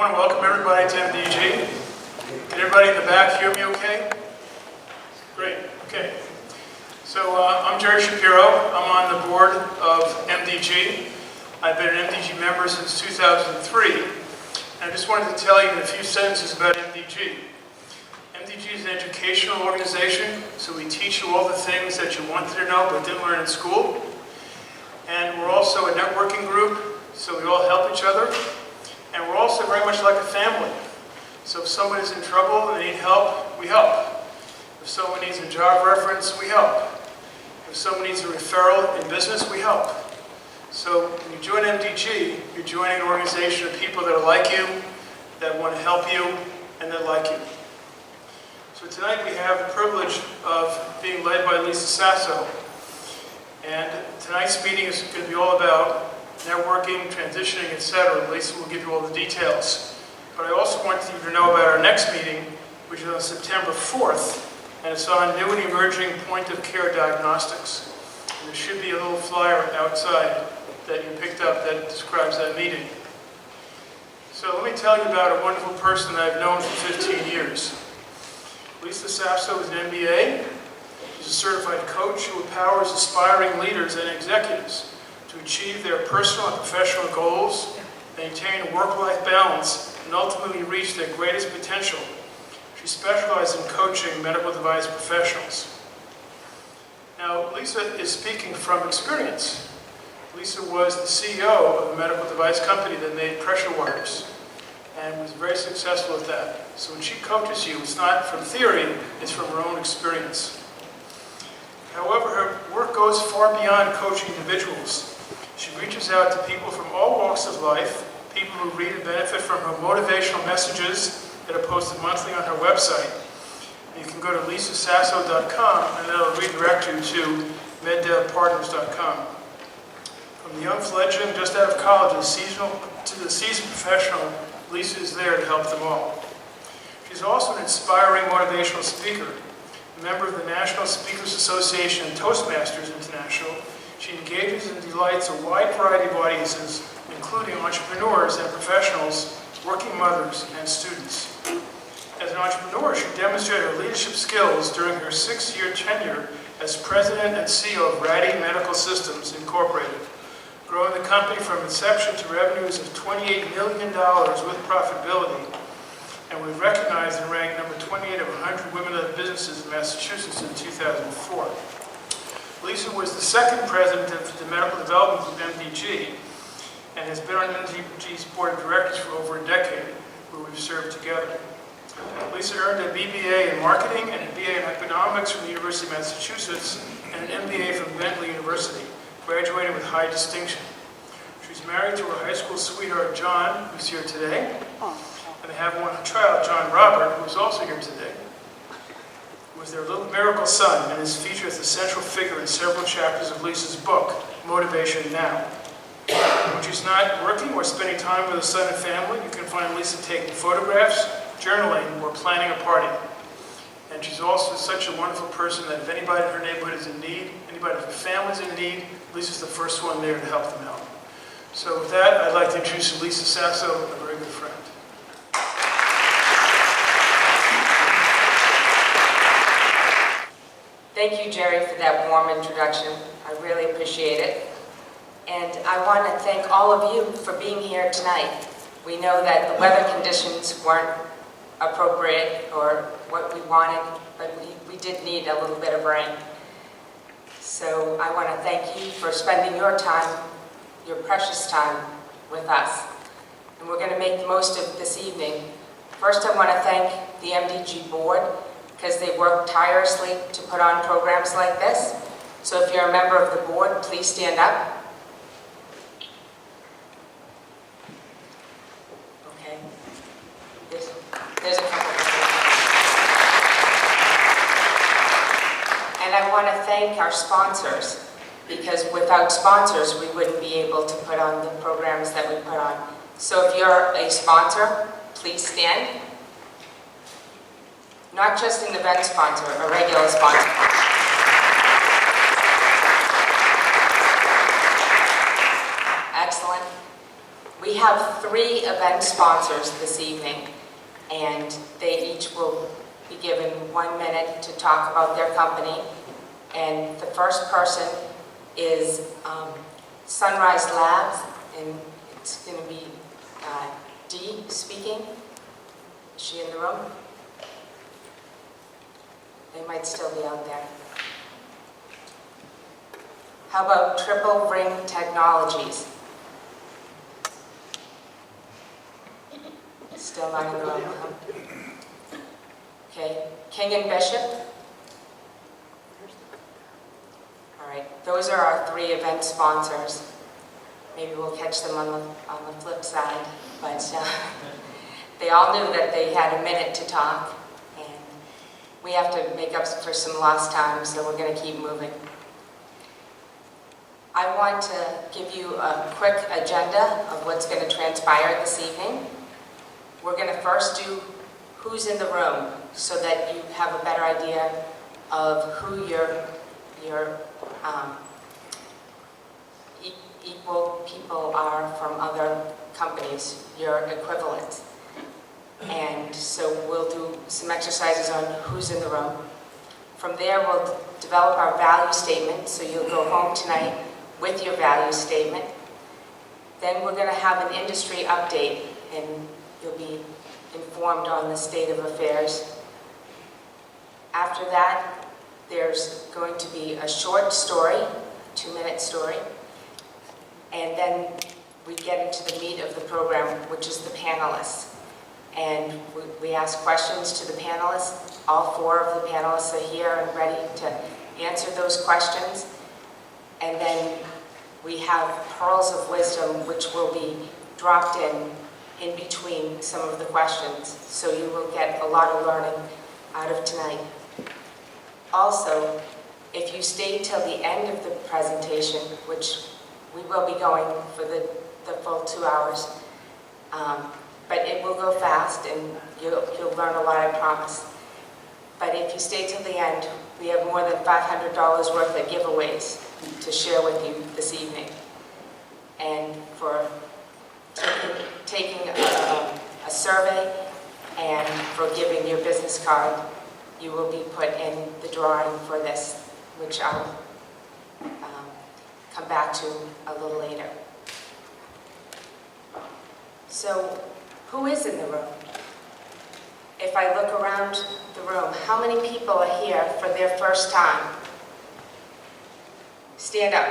want to welcome everybody to MDG. Can everybody in the back hear me okay? Great, okay. So I'm Jerry Shapiro. I'm on the board of MDG. I've been an MDG member since 2003. And I just wanted to tell you in a few sentences about MDG. MDG is an educational organization, so we teach you all the things that you wanted to know but didn't learn in school. And we're also a networking group, so we all help each other. And we're also very much like a family. So if someone is in trouble and they need help, we help. If someone needs a job reference, we help. If someone needs a referral in business, we help. So when you join MDG, you're joining an organization of people that are like you, that want to help you, and that like you. So tonight we have the privilege of being led by Lisa Sasso. And tonight's meeting is going to be all about networking, transitioning, etc. Lisa will give you all the details. But I also want you to know about our next meeting, which is on September 4th, and it's on new and emerging point-of-care diagnostics. And there should be a little flyer outside that you picked up that describes that meeting. So let me tell you about a wonderful person that I've known for 15 years. Lisa Sasso is an MBA. She's a certified coach who empowers aspiring leaders and executives to achieve their personal and professional goals, maintain a work-life balance, and ultimately reach their greatest potential. She specializes in coaching medical device professionals. Now, Lisa is speaking from experience. Lisa was the CEO of a medical device company that made pressure wires and was very successful at that. So when she coaches you, it's not from theory, it's from her own experience. However, her work goes far beyond coaching individuals. She reaches out to people from all walks of life, people who read and benefit from her motivational messages that are posted monthly on her website. You can go to lisasasso.com and that'll redirect you to meddevpartners.com. From the young fledgling just out of college to the seasoned professional, Lisa is there to help them all. She's also an inspiring motivational speaker, a member of the National Speakers Association and Toastmasters International. She engages and delights a wide variety of audiences, including entrepreneurs and professionals, working mothers, and students. As an entrepreneur, she demonstrated her leadership skills during her 6-year tenure as president and CEO of Ratty Medical Systems, Incorporated, growing the company from inception to revenues of $28 million with profitability, and was recognized and ranked number 28 of 100 women-led businesses in Massachusetts in 2004. Lisa was the second president of the medical development group MDG and has been on MDG's board of directors for over a decade, where we've served together. Lisa earned a BBA in marketing and a BA in economics from the University of Massachusetts and an MBA from Bentley University, graduating with high distinction. She's married to her high school sweetheart, John, who's here today, and they have one child, John Robert, who's also here today. Was their little miracle son and is featured as the central figure in several chapters of Lisa's book, Motivation Now. When she's not working or spending time with her son and family, you can find Lisa taking photographs, journaling, or planning a party. And she's also such a wonderful person that if anybody in her neighborhood is in need, anybody in her family is in need, Lisa's the first one there to help them out. So with that, I'd like to introduce Lisa Sasso, a very good friend. Thank you, Jerry, for that warm introduction. I really appreciate it. And I want to thank all of you for being here tonight. We know that the weather conditions weren't appropriate or what we wanted, but we did need a little bit of rain. So I want to thank you for spending your time, your precious time, with us. And we're going to make the most of this evening. First, I want to thank the MDG board, because they work tirelessly to put on programs like this. So if you're a member of the board, please stand up. Okay. There's a couple. And I want to thank our sponsors, because without sponsors, we wouldn't be able to put on the programs that we put on. So if you're a sponsor, please stand. Not just an event sponsor, a regular sponsor. Excellent. We We have 3 event sponsors this evening, and they each will be given 1 minute to talk about their company. And the first person is Sunrise Labs, and it's going to be Dee speaking. Is she in the room? They might still be out there. How about Triple Ring Technologies? Still not in the room, huh? Okay, King and Bishop? All right, those are our 3 event sponsors. Maybe we'll catch them on the flip side, but they all knew that they had a minute to talk, and we have to make up for some lost time, so we're going to keep moving. I want to give you a quick agenda of what's going to transpire this evening. We're going to first do who's in the room, so that you have a better idea of who your equal people are from other companies, your equivalents. And so we'll do some exercises on who's in the room. From there, we'll develop our value statement, so you'll go home tonight with your value statement. Then we're going to have an industry update, and you'll be informed on the state of affairs. After that, there's going to be a short story, 2-minute story, and then we get into the meat of the program, which is the panelists. And we ask questions to the panelists. All 4 of the panelists are here and ready to answer those questions. And then we have pearls of wisdom, which will be dropped in between some of the questions. So you will get a lot of learning out of tonight. Also, if you stay till the end of the presentation, which we will be going for the full 2 hours, but it will go fast and you'll learn a lot, I promise. But if you stay till the end, we have more than $500 worth of giveaways to share with you this evening. And for taking a survey and for giving your business card, you will be put in the drawing for this, which I'll come back to a little later. So, who is in the room? If I look around the room, how many people are here for their first time? Stand up.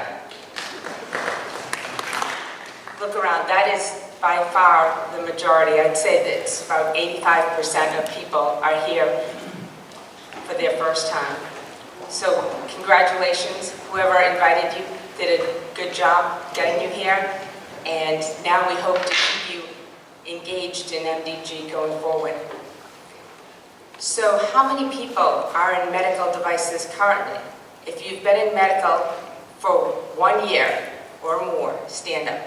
Look around. That is by far the majority. I'd say that it's about 85% of people are here for their first time. So congratulations. Whoever invited you did a good job getting you here. And now we hope to keep you engaged in MDG going forward. So how many people are in medical devices currently? If you've been in medical for 1 year or more, stand up.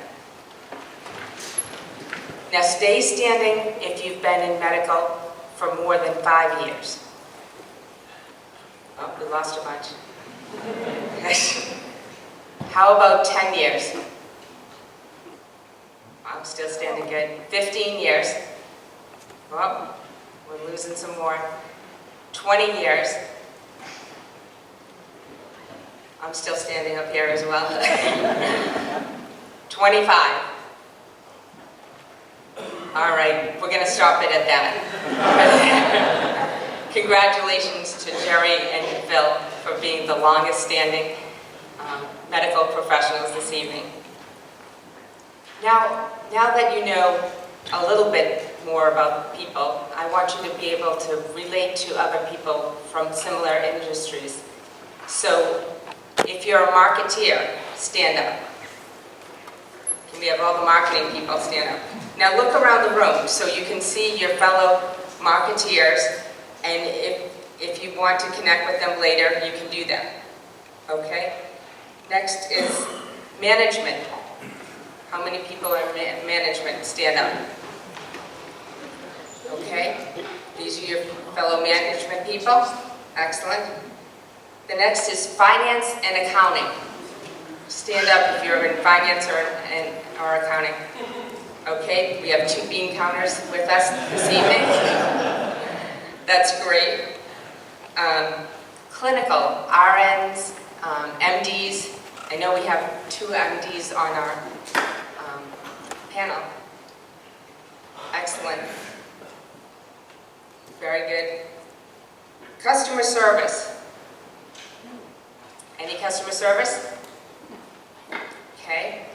Now stay standing if you've been in medical for more than 5 years. Oh, we lost a bunch. How about 10 years? I'm still standing good. 15 years. Well, we're losing some more. 20 years. I'm still standing up here as well. 25. All right, we're going to stop it at that. Congratulations to Jerry and Phil for being the longest standing medical professionals this evening. Now that you know a little bit more about people, I want you to be able to relate to other people from similar industries. So if you're a marketeer, stand up. Can we have all the marketing people stand up? Now look around the room so you can see your fellow marketeers, and if you want to connect with them later, you can do that. Okay? Next is management. How many people are in management? Stand up. Okay? These are your fellow management people. Excellent. The next is finance and accounting. Stand up if you're in finance or accounting. Okay, we have 2 bean counters with us this evening. That's great. Clinical, RNs, MDs. I know we have 2 MDs on our panel. Excellent. Very good. Customer service. Any customer service? Okay.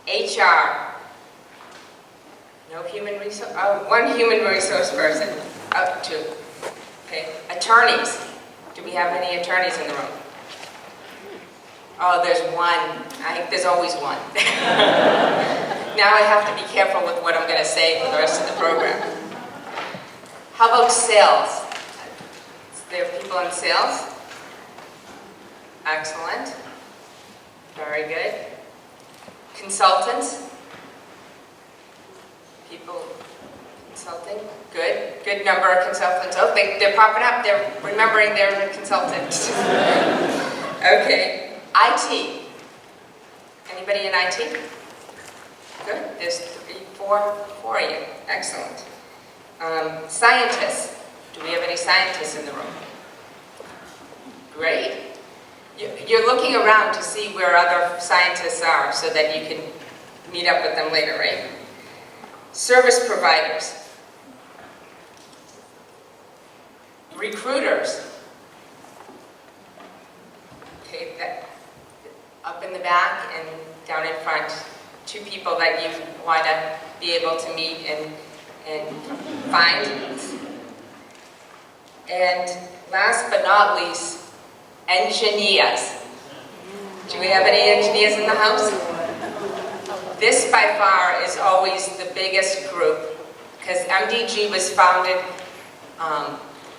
HR. No human resource, oh, 1 human resource person. Oh, 2. Okay. Attorneys. Do we have any attorneys in the room? Oh, there's 1. I think there's always 1. Now I have to be careful with what I'm going to say for the rest of the program. How about sales? Is there people in sales? Excellent. Very good. Consultants? People consulting? Good. Good number of consultants. Oh, they're popping up. They're remembering they're a consultant. Okay. IT. Anybody in IT? Good. There's 4 of you. Excellent. Scientists. Do we have any scientists in the room? Great. You're looking around to see where other scientists are so that you can meet up with them later, right? Service providers. Recruiters. Okay, up in the back and down in front. 2 people that you want to be able to meet and find. And last but not least, engineers. Do we have any engineers in the house? This by far is always the biggest group because MDG was founded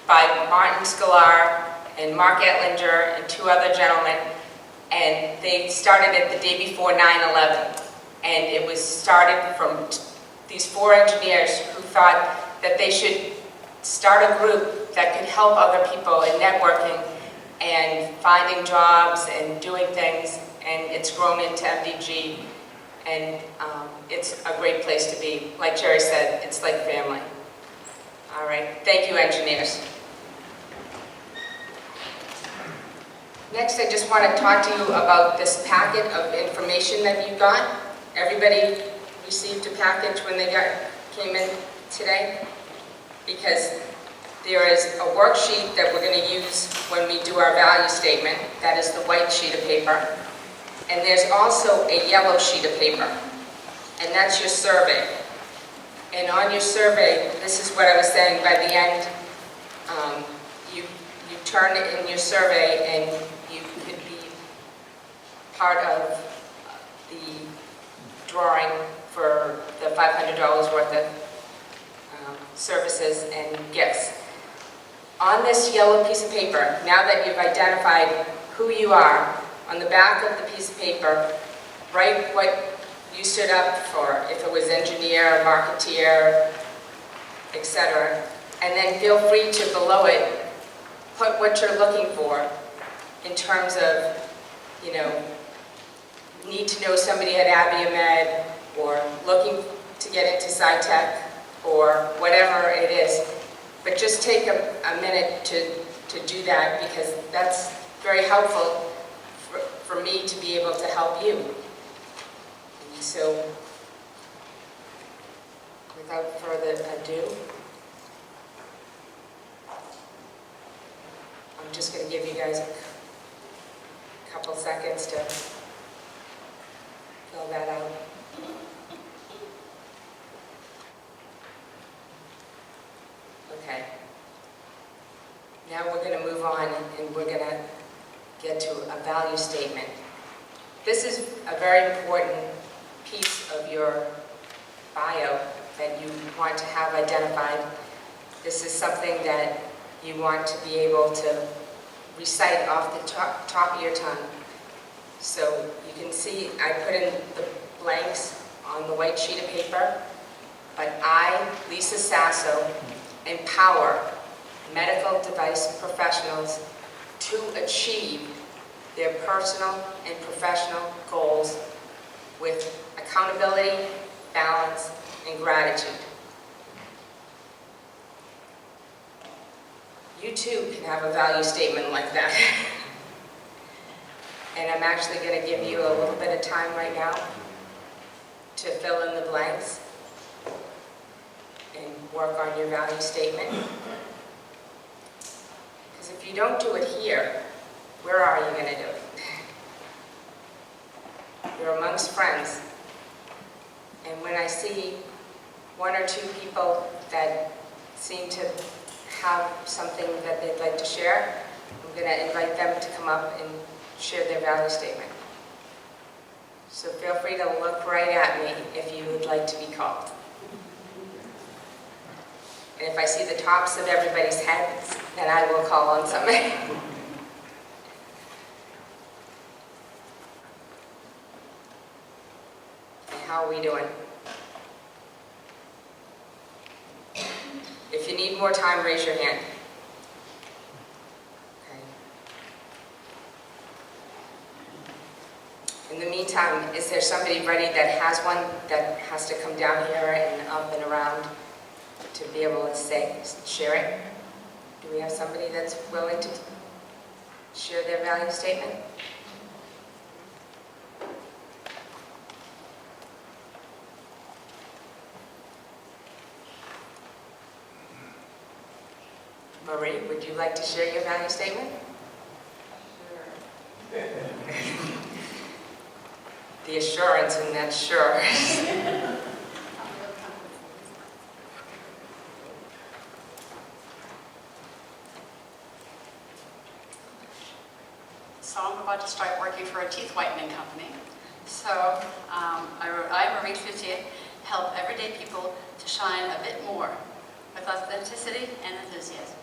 by Martin Sklar and Mark Ettlinger and 2 other gentlemen, and they started it the day before 9/11. And it was started from these 4 engineers who thought that they should start a group that could help other people in networking and finding jobs and doing things, and it's grown into MDG, and it's a great place to be. Like Jerry said, it's like family. All right, thank you, engineers. Next, I just want to talk to you about this packet of information that you got. Everybody received a package when they came in today, because there is a worksheet that we're going to use when we do our value statement. That is the white sheet of paper. And there's also a yellow sheet of paper, and that's your survey. And on your survey, this is what I was saying, by the end, you turn it in your survey and you could be part of the drawing for the $500 worth of services and gifts. On this yellow piece of paper, now that you've identified who you are, on the back of the piece of paper, write what you stood up for, if it was engineer, marketeer, etc. And then feel free to, below it, put what you're looking for in terms of, you know, need to know somebody at Abiomed, or looking to get into SciTech, or whatever it is. But just take a minute to do that, because that's very helpful for me to be able to help you. And so, without further ado, I'm just going to give you guys a couple seconds to fill that out. Okay. Now we're going to move on, and we're going to get to a value statement. This is a very important piece of your bio that you want to have identified. This is something that you want to be able to recite off the top of your tongue. So you can see I put in the blanks on the white sheet of paper, but I, Lisa Sasso, empower medical device professionals to achieve their personal and professional goals with accountability, balance, and gratitude. You too can have a value statement like that. And I'm actually going to give you a little bit of time right now to fill in the blanks and work on your value statement. Because if you don't do it here, where are you going to do it? You're amongst friends. And when I see one or two people that seem to have something that they'd like to share, I'm going to invite them to come up and share their value statement. So feel free to look right at me if you would like to be called. And if I see the tops of everybody's heads, then I will call on somebody. How are we doing? If you need more time, raise your hand. Okay. In the meantime, is there somebody ready that has one that has to come down here and up and around to be able to share it? Do we have somebody that's willing to share their value statement? Marie, would you like to share your value statement? Sure. The assurance in that sure. So I'm about to start working for a teeth whitening company. So I'm a Reach 58, help everyday people to shine a bit more with authenticity and enthusiasm.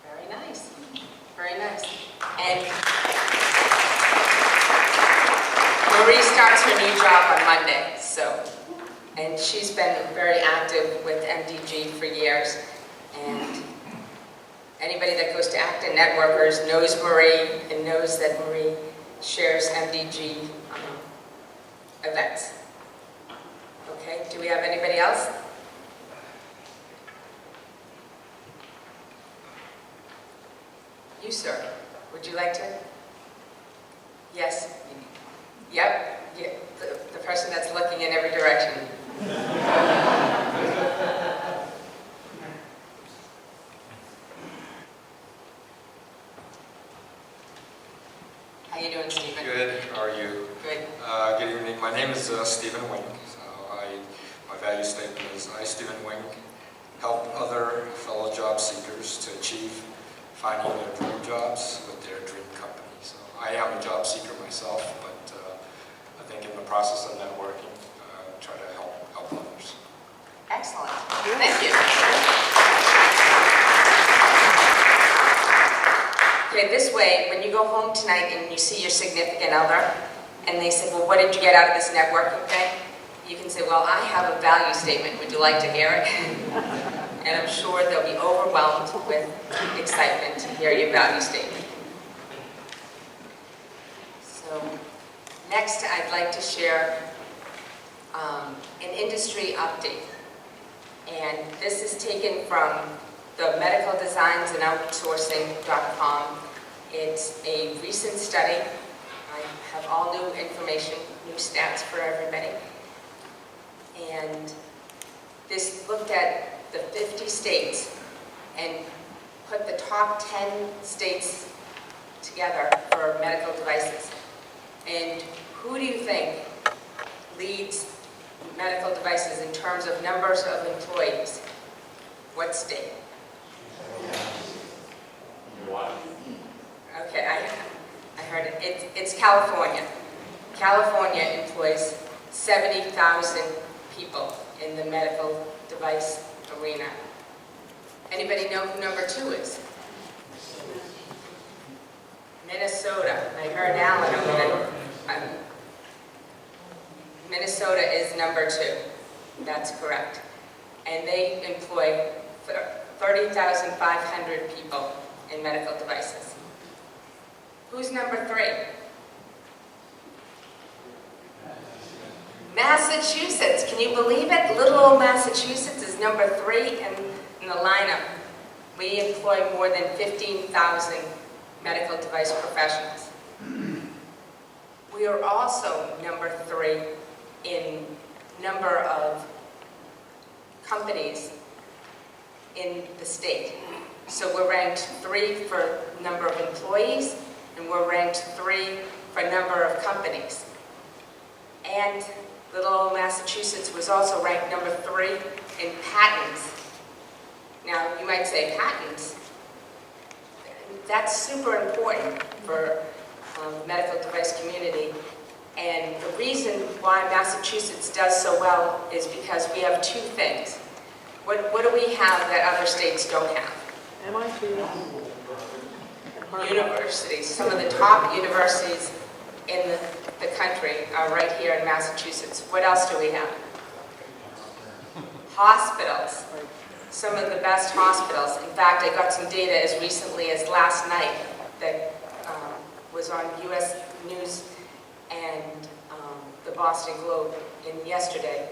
Very nice. Very nice. And Marie starts her new job on Monday, and she's been very active with MDG for years. And anybody that goes to Acton Networkers knows Marie and knows that Marie shares MDG events. Okay, do we have anybody else? You, sir, would you like to? Yes? Yep, yeah, the person that's looking in every direction. How you doing, Stephen? Good. How are you? Good. Good evening. My name is Stephen Wing. My value statement is I, Stephen Wing, help other fellow job seekers to achieve finding their dream jobs with their dream company. So I am a job seeker myself, but I think in the process of networking, try to help others. Excellent. Thank you. Okay, this way, when you go home tonight and you see your significant other, and they say, well, what did you get out of this networking thing? You can say, well, I have a value statement. Would you like to hear it? And I'm sure they'll be overwhelmed with excitement to hear your value statement. So, next I'd like to share an industry update. And this is taken from the medicaldesignsandoutsourcing.com. It's a recent study. I have all new information, new stats for everybody. And this looked at the 50 states and put the top 10 states together for medical devices. And who do you think leads medical devices in terms of numbers of employees? What state? Okay, I heard it. It's California. California employs 70,000 people in the medical device arena. Anybody know who number 2 is? Minnesota. I heard Alan over there. Minnesota is number 2. That's correct. And they employ 30,500 people in medical devices. Who's number 3? Massachusetts, can you believe it? Little old Massachusetts is number 3 in the lineup. We employ more than 15,000 medical device professionals. We are also number 3 in number of companies in the state. So we're ranked 3 for number of employees, and we're ranked 3 for number of companies. And little old Massachusetts was also ranked number 3 in patents. Now, you might say patents. That's super important for the medical device community. And the reason why Massachusetts does so well is because we have 2 things. What do we have that other states don't have? MIT. Universities. Some of the top universities in the country are right here in Massachusetts. What else do we have? Hospitals. Some of the best hospitals. In fact, I got some data as recently as last night that was on U.S. News and the Boston Globe yesterday,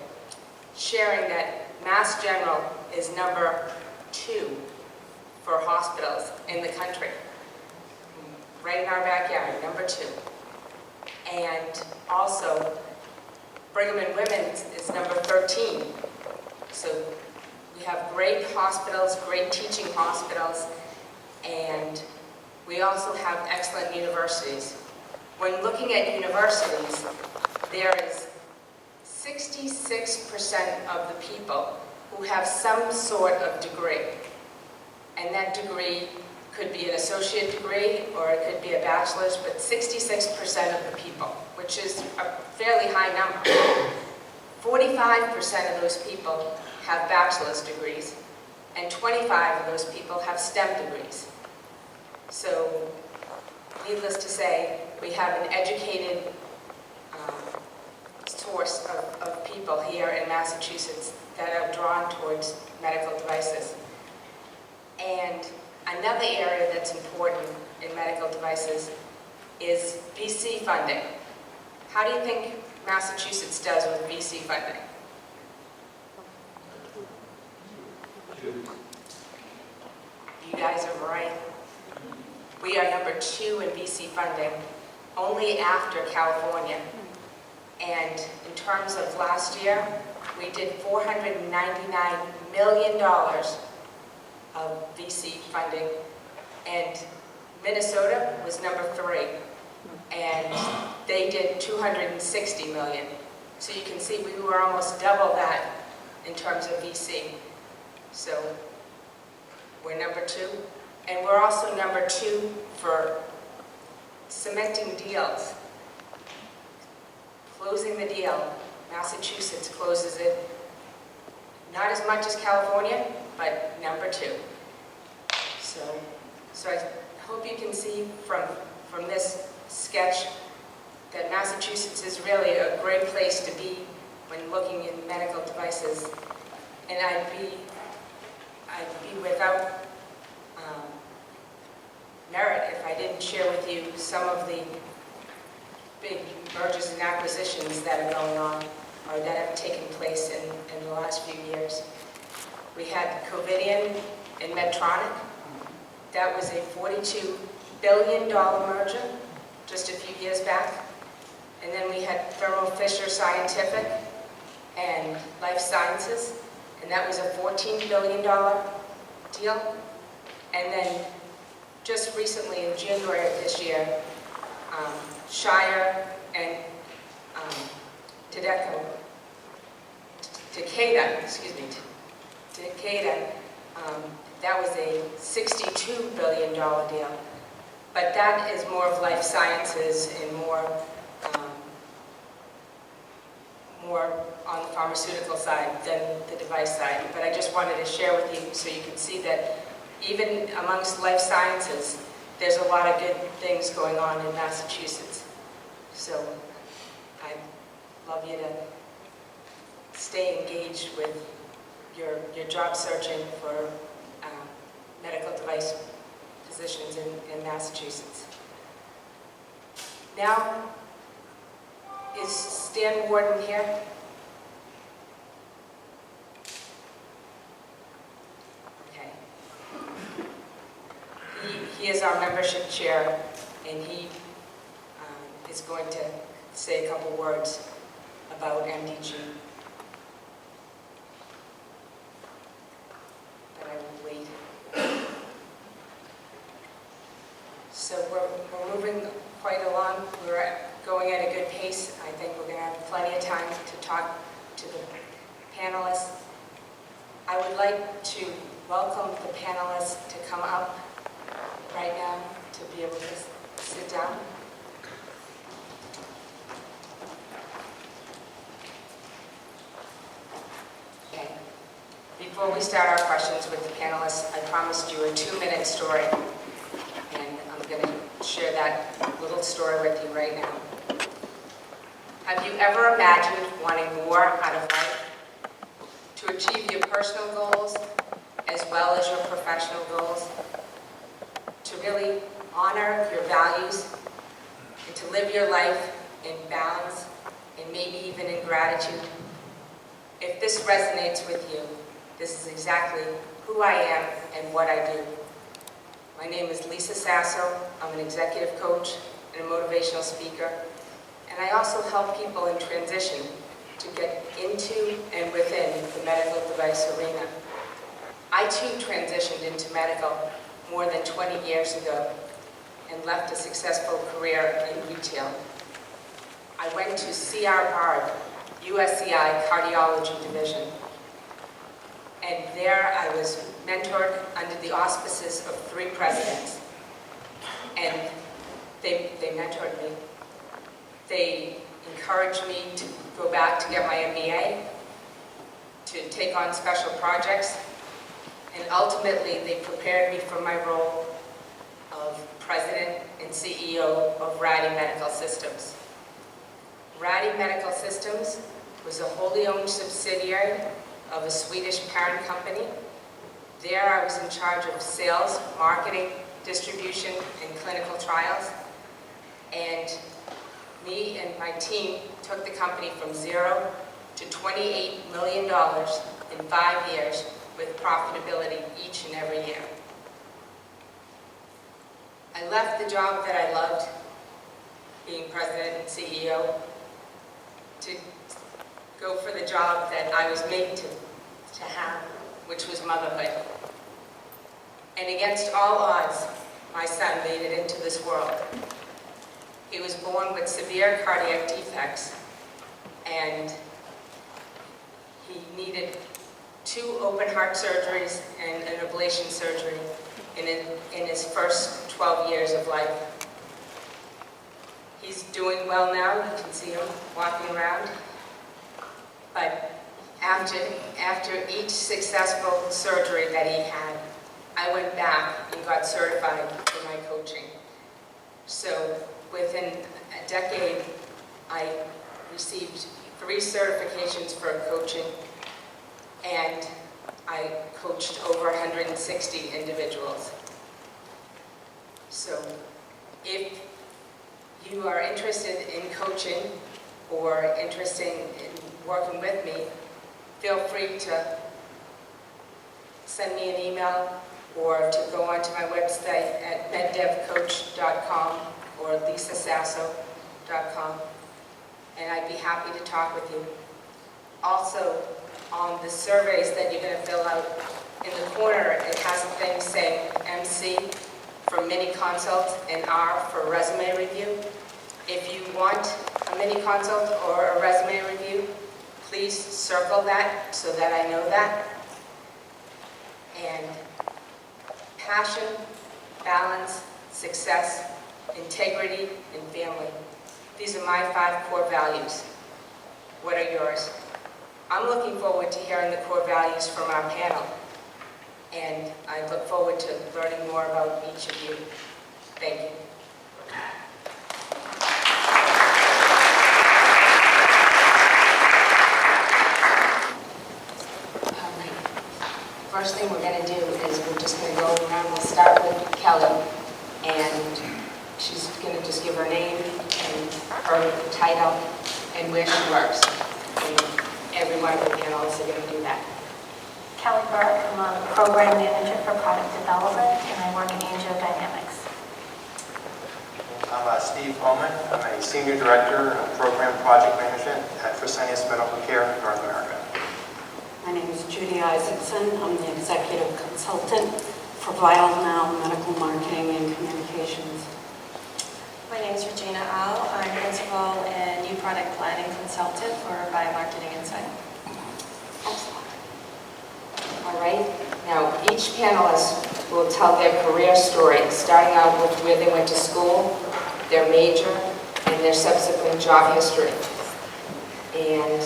sharing that Mass General is number 2 for hospitals in the country. Right in our backyard, number 2. And also, Brigham and Women's is number 13. So we have great hospitals, great teaching hospitals, and we also have excellent universities. When looking at universities, there is 66% of the people who have some sort of degree. And that degree could be an associate degree or it could be a bachelor's, but 66% of the people, which is a fairly high number. 45% of those people have bachelor's degrees, and 25 of those people have STEM degrees. So, needless to say, we have an educated source of people here in Massachusetts that are drawn towards medical devices. And another area that's important in medical devices is VC funding. How do you think Massachusetts does with VC funding? You guys are right. We are number 2 in VC funding, only after California. And in terms of last year, we did $499 million of VC funding, and Minnesota was number 3, and they did $260 million. So you can see we were almost double that in terms of VC. So we're number 2, and we're also number 2 for cementing deals. Closing the deal. Massachusetts closes it, not as much as California, but number 2. So I hope you can see from this sketch that Massachusetts is really a great place to be when looking in medical devices. And I'd be without merit if I didn't share with you some of the big mergers and acquisitions that are going on or that have taken place in the last few years. We had Covidien and Medtronic. That was a $42 billion merger just a few years back. And then we had Thermo Fisher Scientific and Life Sciences, and that was a $14 billion deal. And then just recently in January of this year, Shire and Takeda, that was a $62 billion deal. But that is more of life sciences and more on the pharmaceutical side than the device side. But I just wanted to share with you so you can see that even amongst life sciences, there's a lot of good things going on in Massachusetts. So I'd love you to stay engaged with your job searching for medical device positions in Massachusetts. Now, Is Stan Warden here? Okay. He is our membership chair, and he is going to say a couple words about MDG. But I will wait. So we're moving quite along. We're going at a good pace. I think we're going to have plenty of time to talk to the panelists. I would like to welcome the panelists to come up right now to be able to sit down. Okay. Before we start our questions with the panelists, I promised you a 2-minute story, and I'm going to share that little story with you right now. Have you ever imagined wanting more out of life? To achieve your personal goals as well as your professional goals? To really honor your values and to live your life in balance and maybe even in gratitude? If this resonates with you, this is exactly who I am and what I do. My name is Lisa Sasso. I'm an executive coach and a motivational speaker, and I also help people in transition to get into and within the medical device arena. I too transitioned into medical more than 20 years ago and left a successful career in retail. I went to C.R. Bard, USCI Cardiology Division, and there I was mentored under the auspices of 3 presidents. And they mentored me. They encouraged me to go back to get my MBA, to take on special projects, and ultimately they prepared me for my role of president and CEO of Rady Medical Systems. Rady Medical Systems was a wholly owned subsidiary of a Swedish parent company. There I was in charge of sales, marketing, distribution, and clinical trials. And me and my team took the company from 0 to $28 million in 5 years with profitability each and every year. I left the job that I loved, being president and CEO, to go for the job that I was made to have, which was motherhood. And against all odds, my son made it into this world. He was born with severe cardiac defects, and he needed 2 open heart surgeries and an ablation surgery in his first 12 years of life. He's doing well now. You can see him walking around. But after each successful surgery that he had, I went back and got certified for my coaching. So within a decade, I received 3 certifications for coaching, and I coached over 160 individuals. So if you are interested in coaching or interested in working with me, feel free to send me an email or to go onto my website at meddevcoach.com or lisasasso.com, and I'd be happy to talk with you. Also, on the surveys that you're going to fill out, in the corner it has a thing saying MC for mini consult and R for resume review. If you want a mini consult or a resume review, please circle that so that I know that. And passion, balance, success, integrity, and family. These are my 5 core values. What are yours? I'm looking forward to hearing the core values from our panel, and I look forward to learning more about each of you. Thank you. First thing we're going to do is we're just going to go around. We'll start with Kelly, and she's going to just give her name and her title, and where she works. And every one of the panelists are going to do that. Kelly Burke, I'm a program manager for product development, and I work in angiodynamics. I'm Steve Bowman. I'm a senior director of program project management at Fresenius Medical Care, North America. My name is Judy Isaacson. I'm the executive consultant for Vital Now Medical Marketing and Communications. My name is Regina Al. I'm principal and new product planning consultant for Biomarketing Insight. All right. Now, each panelist will tell their career story, starting out with where they went to school, their major, and their subsequent job history, and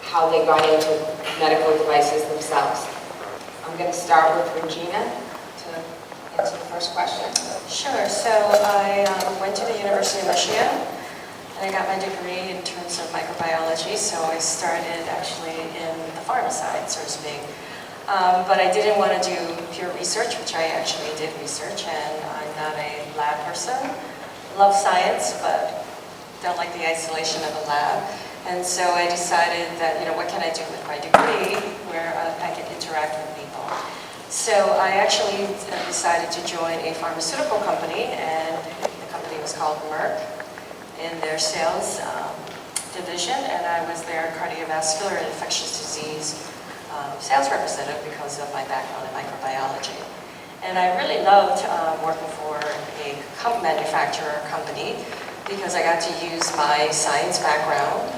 how they got into medical devices themselves. I'm going to start with Regina to answer the first question. Sure. So I went to the University of Michigan, and I got my degree in terms of microbiology. So I started actually in the pharma side, so to speak. But I didn't want to do pure research, which I actually did research, and I'm not a lab person. Love science, but don't like the isolation of a lab. And so I decided that, what can I do with my degree where I can interact with people. So I actually decided to join a pharmaceutical company, and the company was called Merck in their sales division, and I was their cardiovascular and infectious disease sales representative because of my background in microbiology. And I really loved working for a manufacturer company because I got to use my science background.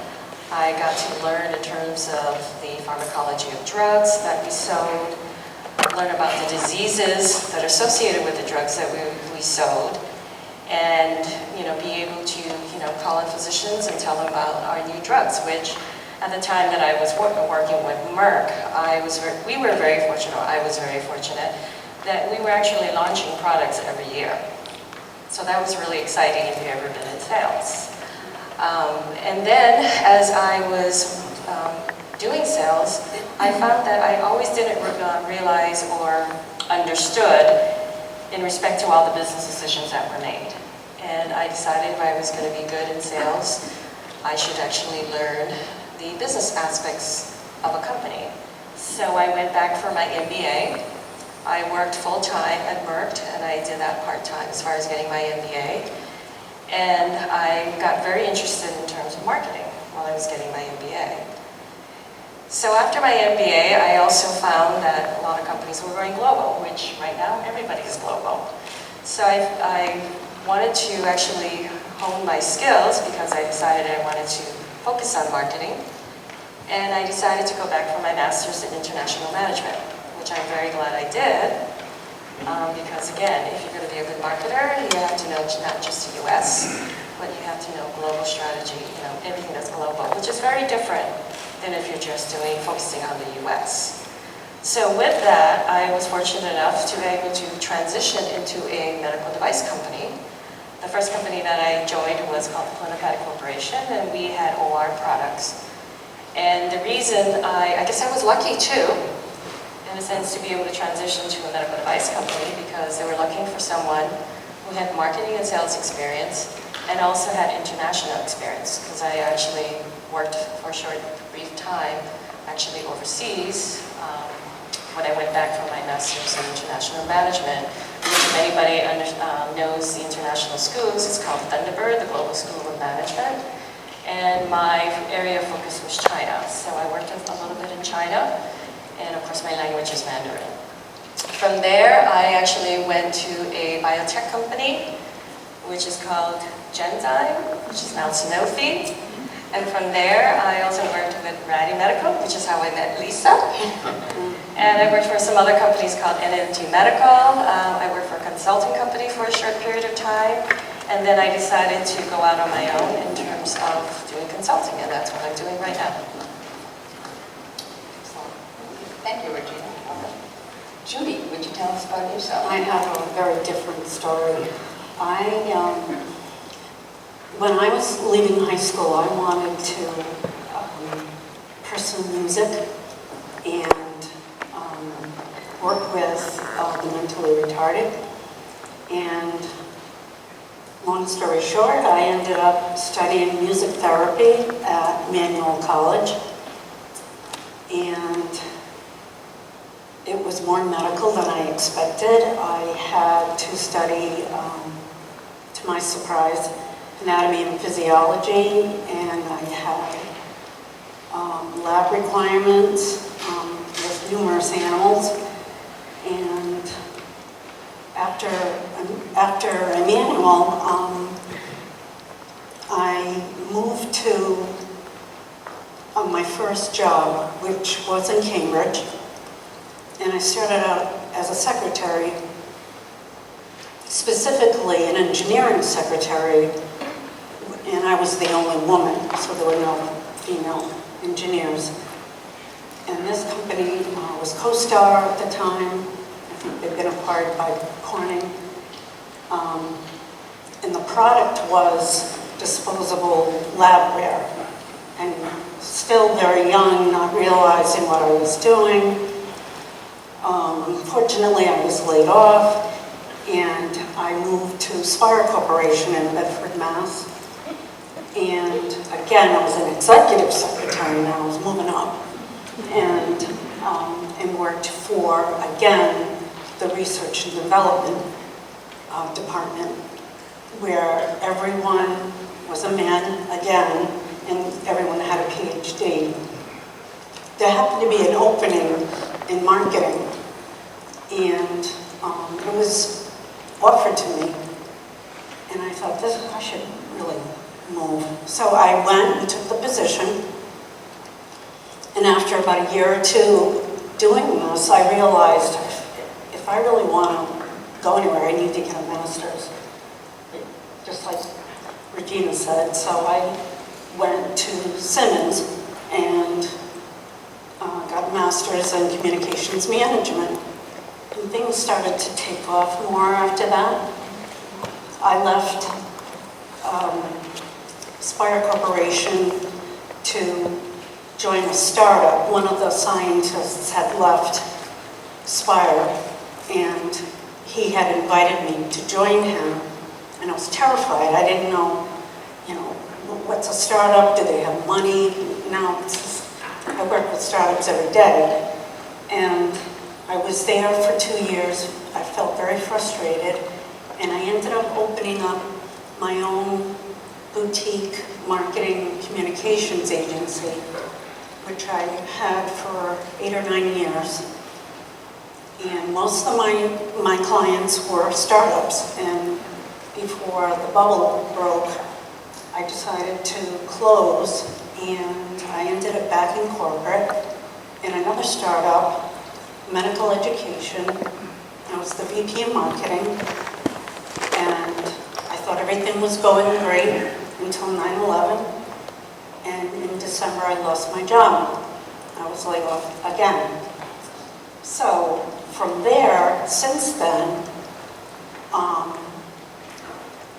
I got to learn in terms of the pharmacology of drugs that we sold, learn about the diseases that are associated with the drugs that we sold, and be able to call in physicians and tell them about our new drugs, which at the time that I was working with Merck, we were very fortunate, I was very fortunate, that we were actually launching products every year. So that was really exciting if you've ever been in sales. And then as I was doing sales, I found that I always didn't realize or understood in respect to all the business decisions that were made. And I decided if I was going to be good in sales, I should actually learn the business aspects of a company. So I went back for my MBA. I worked full-time at Merck, and I did that part-time as far as getting my MBA. And I got very interested in terms of marketing while I was getting my MBA. So after my MBA, I also found that a lot of companies were going global, which right now everybody is global. So I wanted to actually hone my skills because I decided I wanted to focus on marketing. And I decided to go back for my master's in international management, which I'm very glad I did, because again, if you're going to be a good marketer, you have to know not just the US, but you have to know global strategy, everything that's global, which is very different than if you're just focusing on the US. So with that, I was fortunate enough to be able to transition into a medical device company. The first company that I joined was called Clinipatic Corporation, and we had OR products. And the reason, I guess I was lucky too, in a sense, to be able to transition to a medical device company because they were looking for someone who had marketing and sales experience and also had international experience, because I actually worked for a short, brief time actually overseas when I went back for my master's in international management, which if anybody knows the international schools, it's called Thunderbird, the Global School of Management. And my area of focus was China. So I worked a little bit in China, and of course my language is Mandarin. From there, I actually went to a biotech company, which is called Genzyme, which is now Sanofi. And from there, I also worked with Rady Medical, which is how I met Lisa. And I worked for some other companies called NNT Medical. I worked for a consulting company for a short period of time. And then I decided to go out on my own in terms of doing consulting, and that's what I'm doing right now. Thank you, Regina. Judy, would you tell us about yourself? I have a very different story. When I was leaving high school, I wanted to pursue music and work with the mentally retarded. And Long story short, I ended up studying music therapy at Regis College, and it was more medical than I expected. I had to study, to my surprise, anatomy and physiology, and I had lab requirements with numerous animals. And after Emmanuel, I moved to my first job, which was in Cambridge. And I started out as a secretary, specifically an engineering secretary, and I was the only woman, so there were no female engineers. And this company was CoStar at the time. I think they'd been acquired by Corning. And the product was disposable labware. And still very young, not realizing what I was doing. Unfortunately, I was laid off, and I moved to Spire Corporation in Bedford, Mass. And again, I was an executive secretary, and I was moving up. And worked for, again, the research and development department, where everyone was a man, again, and everyone had a PhD. There happened to be an opening in marketing, and it was offered to me, and I thought, I should really move. So I went and took the position, and after about a year or two doing this, I realized if I really want to go anywhere, I need to get a master's, just like Regina said. So I went to Simmons and got a master's in communications management. And things started to take off more after that. I left Spire Corporation to join a startup. One of the scientists had left Spire, and he had invited me to join him, and I was terrified. I didn't know, what's a startup? Do they have money? Now, I work with startups every day, and I was there for 2 years. I felt very frustrated, and I ended up opening up my own boutique marketing communications agency, which I had for 8 or 9 years. And most of my clients were startups, and before the bubble broke, I decided to close, and I ended up back in corporate in another startup, medical education. I was the VP of marketing, and I thought everything was going great until 9/11, and in December I lost my job. I was laid off again. So from there, since then,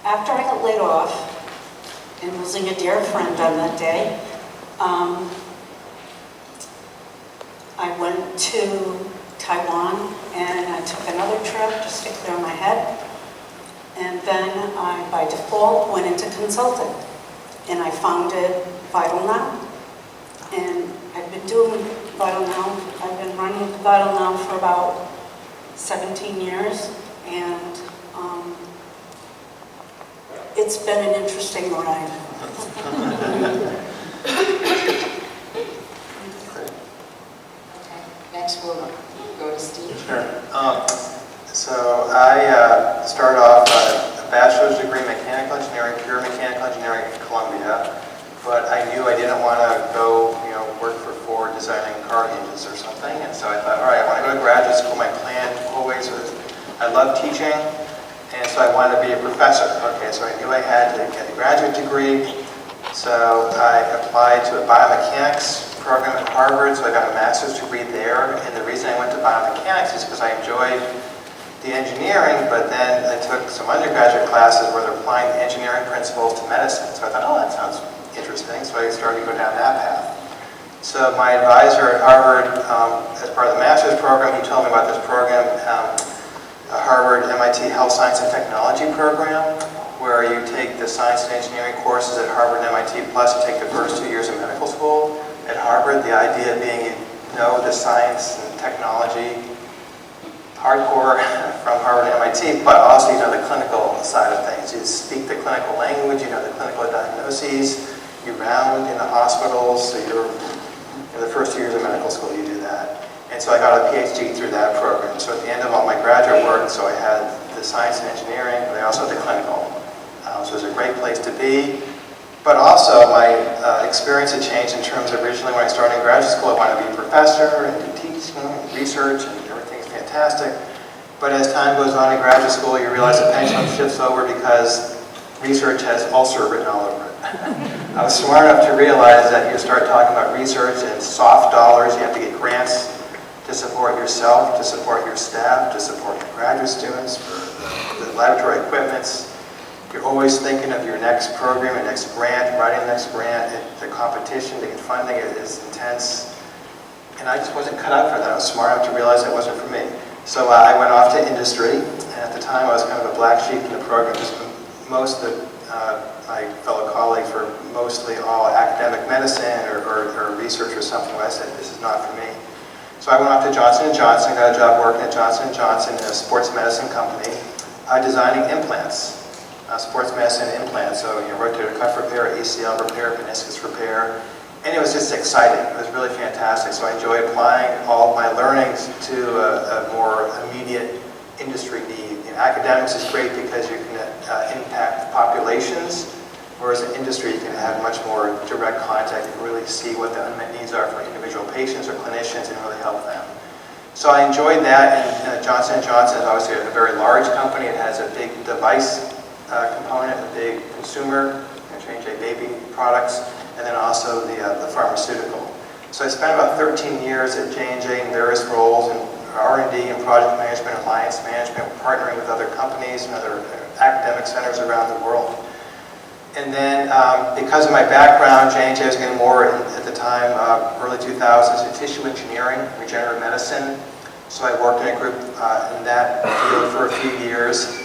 after I got laid off and losing a dear friend on that day, I went to Taiwan and I took another trip just to clear my head. And then I, by default, went into consulting. And I founded Vital Now. And I've been doing Vital Now. I've been running Vital Now for about 17 years. And it's been an interesting ride. Okay, next we'll go to Steve. Sure. So I started off a bachelor's degree in mechanical engineering, pure mechanical engineering at Columbia, but I knew I didn't want to go, work for Ford designing car engines or something, and so I thought, all right, I want to go to graduate school. My plan always was, I love teaching, and so I wanted to be a professor. Okay, so I knew I had to get a graduate degree, so I applied to a biomechanics program at Harvard, so I got a master's degree there, and the reason I went to biomechanics is because I enjoyed the engineering, but then I took some undergraduate classes where they're applying the engineering principles to medicine. So I thought, oh, that sounds interesting. So I started to go down that path. So my advisor at Harvard, as part of the master's program, he told me about this program, a Harvard MIT Health Science and Technology program. where you take the science and engineering courses at Harvard and MIT, plus you take the first 2 years of medical school at Harvard. The idea being you know the science and technology hardcore from Harvard and MIT, but also you know the clinical side of things. You speak the clinical language, you know the clinical diagnoses, you round in the hospitals, so you're in the first 2 years of medical school you do that. And so I got a PhD through that program. So at the end of all my graduate work, so I had the science and engineering, but I also had the clinical. So it was a great place to be. But also my experience had changed in terms of originally when I started in graduate school, I wanted to be a professor and do teaching and research and everything's fantastic. But as time goes on in graduate school, you realize the pendulum shifts over because research has ulcer written all over it. I was smart enough to realize that you start talking about research and soft dollars, you have to get grants to support yourself, to support your staff, to support your graduate students, for the laboratory equipments. You're always thinking of your next program, your next grant, writing the next grant. The competition to get funding is intense. And I just wasn't cut out for that. I was smart enough to realize it wasn't for me. So I went off to industry, and at the time I was kind of a black sheep in the program because most of my fellow colleagues were mostly all academic medicine or research or something. I said, this is not for me. So I went off to Johnson & Johnson, got a job working at Johnson & Johnson in a sports medicine company, designing implants, sports medicine implants. So rotator cuff repair, ACL repair, meniscus repair. And it was just exciting. It was really fantastic. So I enjoyed applying all of my learnings to a more immediate industry need. Academics is great because you can impact populations, whereas in industry you can have much more direct contact. You can really see what the unmet needs are for individual patients or clinicians and really help them. So I enjoyed that, and Johnson & Johnson is obviously a very large company. It has a big device component, a big consumer, J&J baby products, and then also the pharmaceutical. So I spent about 13 years at J&J in various roles in R&D and project management, alliance management, partnering with other companies and other academic centers around the world. And then because of my background, J&J was getting more, at the time, early 2000s, in tissue engineering, regenerative medicine. So I worked in a group in that field for a few years.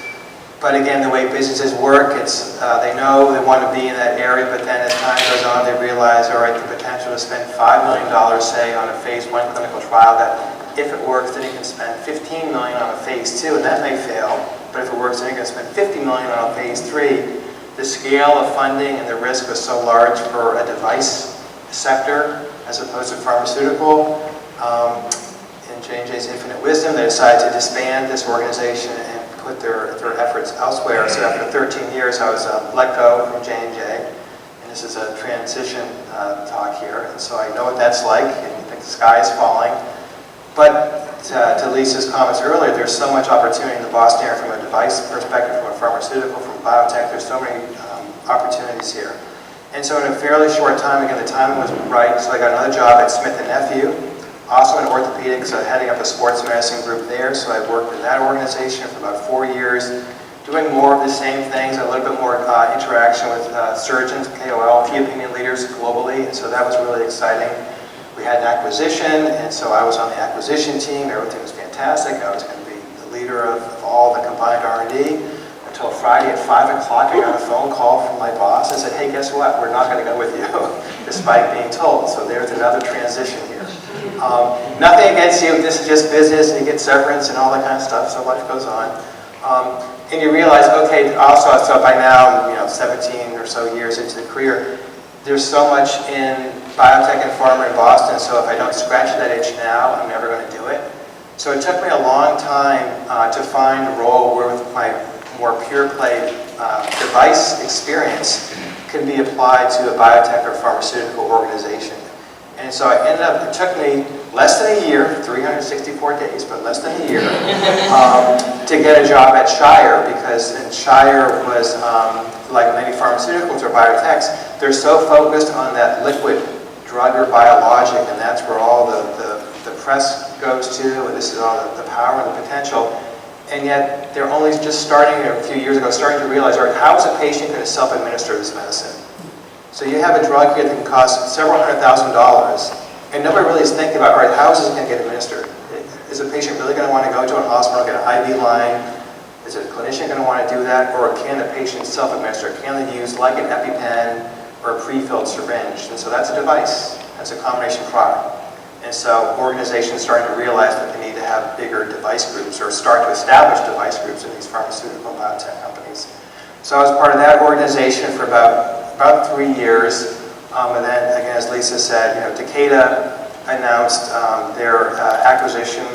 But again, the way businesses work, it's they know they want to be in that area, but then as time goes on, they realize, all right, the potential to spend $5 million, say, on a phase 1 clinical trial, that if it works, then you can spend $15 million on a phase 2, and that may fail. But if it works, then you can spend $50 million on a phase 3. The scale of funding and the risk was so large for a device sector as opposed to pharmaceutical. In J&J's infinite wisdom, they decided to disband this organization and put their efforts elsewhere. So after 13 years, I was let go from J&J. And this is a transition talk here. And so I know what that's like, and you think the sky is falling. But to Lisa's comments earlier, there's so much opportunity in the Boston area from a device perspective, from a pharmaceutical, from biotech. There's so many opportunities here. And so in a fairly short time, again, the timing was right, so I got another job at Smith & Nephew, also in orthopedics, heading up a sports medicine group there. So I worked in that organization for about 4 years, doing more of the same things, a little bit more interaction with surgeons, KOL, key opinion leaders globally, and so that was really exciting. We had an acquisition, and so I was on the acquisition team. Everything was fantastic. I was going to be the leader of all the combined R&D until Friday at 5 o'clock. I got a phone call from my boss and said, hey, guess what? We're not going to go with you, despite being told. So there's another transition here. Nothing against you. This is just business, and you get severance and all that kind of stuff, so life goes on. And you realize, okay, also, so by now, 17 or so years into the career, there's so much in biotech and pharma in Boston, so if I don't scratch that itch now, I'm never going to do it. So it took me a long time to find a role where with my more pure play device experience can be applied to a biotech or pharmaceutical organization. And so I ended up, it took me less than a year, 364 days, but less than a year, to get a job at Shire, because Shire was, like many pharmaceuticals or biotechs, they're so focused on that liquid drug or biologic, and that's where all the press goes to, and this is all the power and the potential. And yet, they're only just starting, a few years ago, starting to realize, all right, how is a patient going to self-administer this medicine? So you have a drug here that can cost several $100,000, and nobody really is thinking about, all right, how is this going to get administered? Is a patient really going to want to go to a hospital, get an IV line, Is a clinician going to want to do that, or can the patient self-administer? Can they use like an EpiPen or a pre-filled syringe? And so that's a device. That's a combination product. And so organizations starting to realize that they need to have bigger device groups or start to establish device groups in these pharmaceutical and biotech companies. So I was part of that organization for about 3 years. And then, again, as Lisa said, Takeda announced their acquisition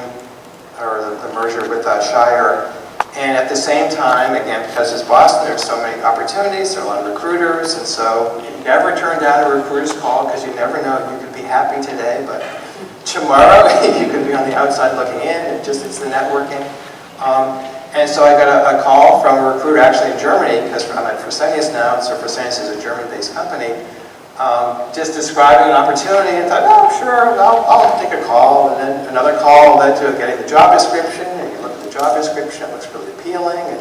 or the merger with Shire. And at the same time, again, because it's Boston, there's so many opportunities, there are a lot of recruiters, and so you never turn down a recruiter's call because you never know. You could be happy today, but tomorrow you could be on the outside looking in. It's the networking. And so I got a call from a recruiter actually in Germany, because I'm at Fresenius now, so Fresenius is a German-based company, just describing an opportunity, and thought, oh, sure, I'll take a call. And then another call led to getting the job description, and you look at the job description, it looks really appealing, and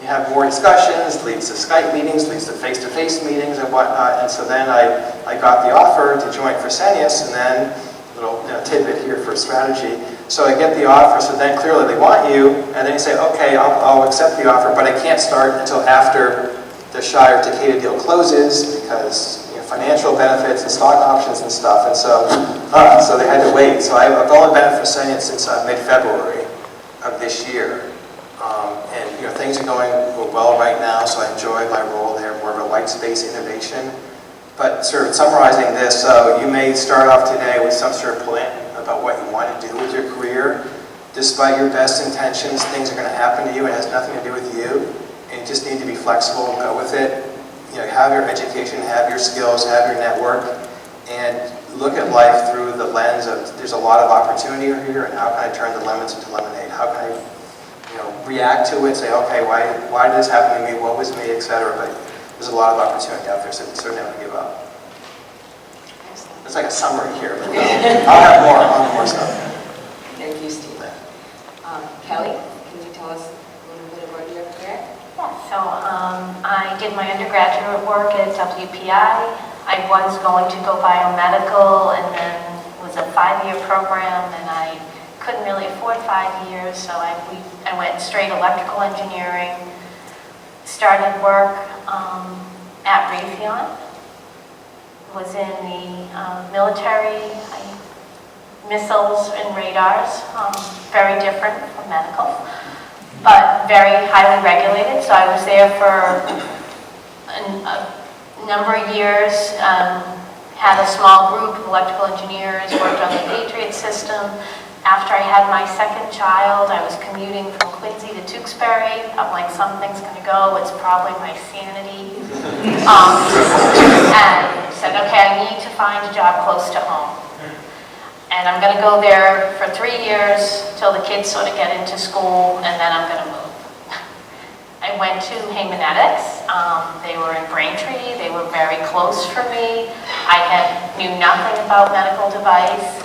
you have more discussions, leads to Skype meetings, leads to face-to-face meetings and whatnot. And so then I got the offer to join Fresenius, and then a little tidbit here for strategy. So I get the offer, so then clearly they want you, and then you say, okay, I'll accept the offer, but I can't start until after the Shire Takeda deal closes, because financial benefits and stock options and stuff, and so they had to wait. So I've only been at Fresenius since mid-February of this year, and things are going well right now, so I enjoy my role there, more of a white space innovation. But sort of summarizing this, so you may start off today with some sort of plan about what you want to do with your career. Despite your best intentions, things are going to happen to you. It has nothing to do with you, and you just need to be flexible and go with it. Have your education, have your skills, have your network, and look at life through the lens of there's a lot of opportunity here, and how can I turn the lemons into lemonade? How can I react to it, say, okay, why did this happen to me, what was me, etc. But there's a lot of opportunity out there, so never give up. It's like a summary here, but I'll have more stuff. Thank you, Steve. Kelly, can you tell us a little bit about your career? Yeah, so I did my undergraduate work at WPI. I was going to go biomedical, and then was a 5-year program, and I couldn't really afford 5 years, so I went straight electrical engineering. Started work at Raytheon. Was in the military, missiles and radars, very different from medical, but very highly regulated. So I was there for a number of years, had a small group of electrical engineers, worked on the Patriot system. After I had my second child, I was commuting from Quincy to Tewksbury. I'm like, something's going to go, it's probably my sanity. And said, okay, I need to find a job close to home. And I'm going to go there for 3 years till the kids sort of get into school, and then I'm going to move. I went to Haemonetics. They were in Braintree. They were very close for me. I knew nothing about medical device.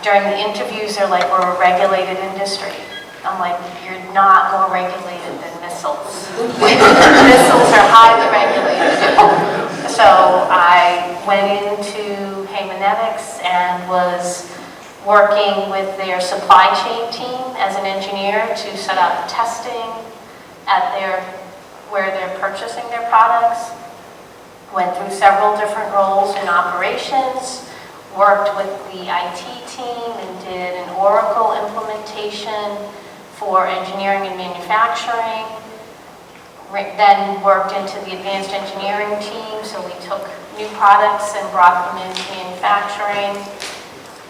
During the interviews, they're like, we're a regulated industry. I'm like, you're not more regulated than missiles. Missiles are highly regulated. So I went into Haemonetics and was working with their supply chain team as an engineer to set up testing at where they're purchasing their products. Went through several different roles in operations, worked with the IT team and did an Oracle implementation for engineering and manufacturing. Then worked into the advanced engineering team, so we took new products and brought them into manufacturing.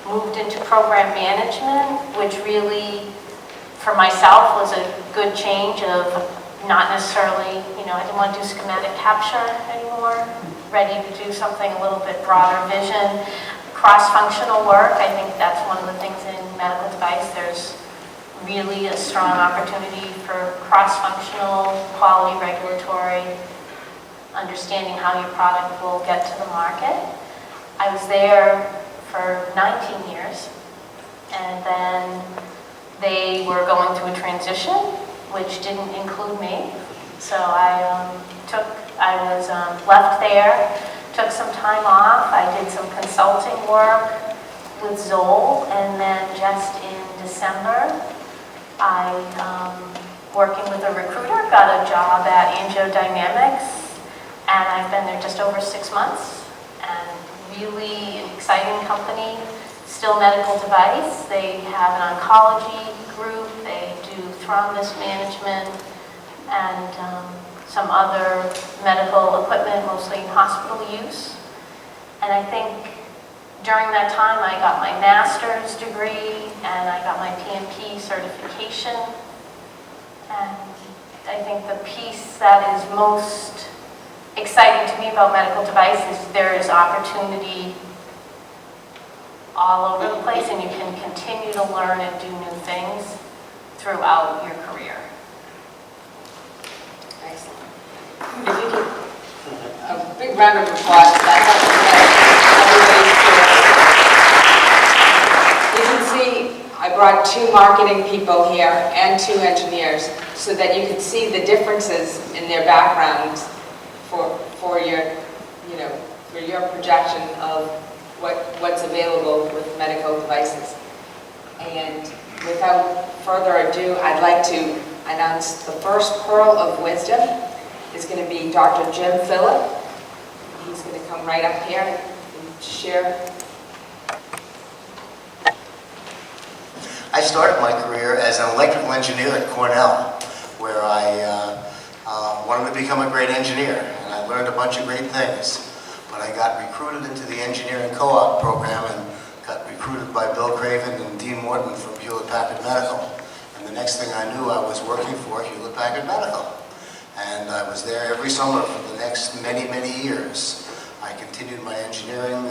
Moved into program management, which really, for myself, was a good change of not necessarily, I didn't want to do schematic capture anymore, ready to do something a little bit broader vision. Cross-functional work, I think that's one of the things in medical device. There's really a strong opportunity for cross-functional, quality, regulatory, understanding how your product will get to the market. I was there for 19 years, and then they were going through a transition, which didn't include me. So I was left there, took some time off. I did some consulting work with Zoll, and then just in December, I working with a recruiter, got a job at Angiodynamics, and I've been there just over 6 months. And really an exciting company, still medical device. They have an oncology group, they do thrombus management, and some other medical equipment, mostly in hospital use. And I think during that time I got my master's degree and I got my PMP certification. And I think the piece that is most exciting to me about medical device is there is opportunity all over the place, and you can continue to learn and do new things throughout your career. Excellent. If you could, a big round of applause for that. Everybody's here. You can see I brought 2 marketing people here and 2 engineers so that you could see the differences in their backgrounds for your, you know, for your projection of what's available with medical devices. And without further ado, I'd like to announce the first Pearl of Wisdom is going to be Dr. Jim Phillip. He's going to come right up here and share. I started my career as an electrical engineer at Cornell, where I wanted to become a great engineer, and I learned a bunch of great things. But I got recruited into the engineering co-op program and got recruited by Bill Craven and Dean Morton from Hewlett-Packard Medical. And the next thing I knew, I was working for Hewlett-Packard Medical. And I was there every summer for the next many, many years. I continued my engineering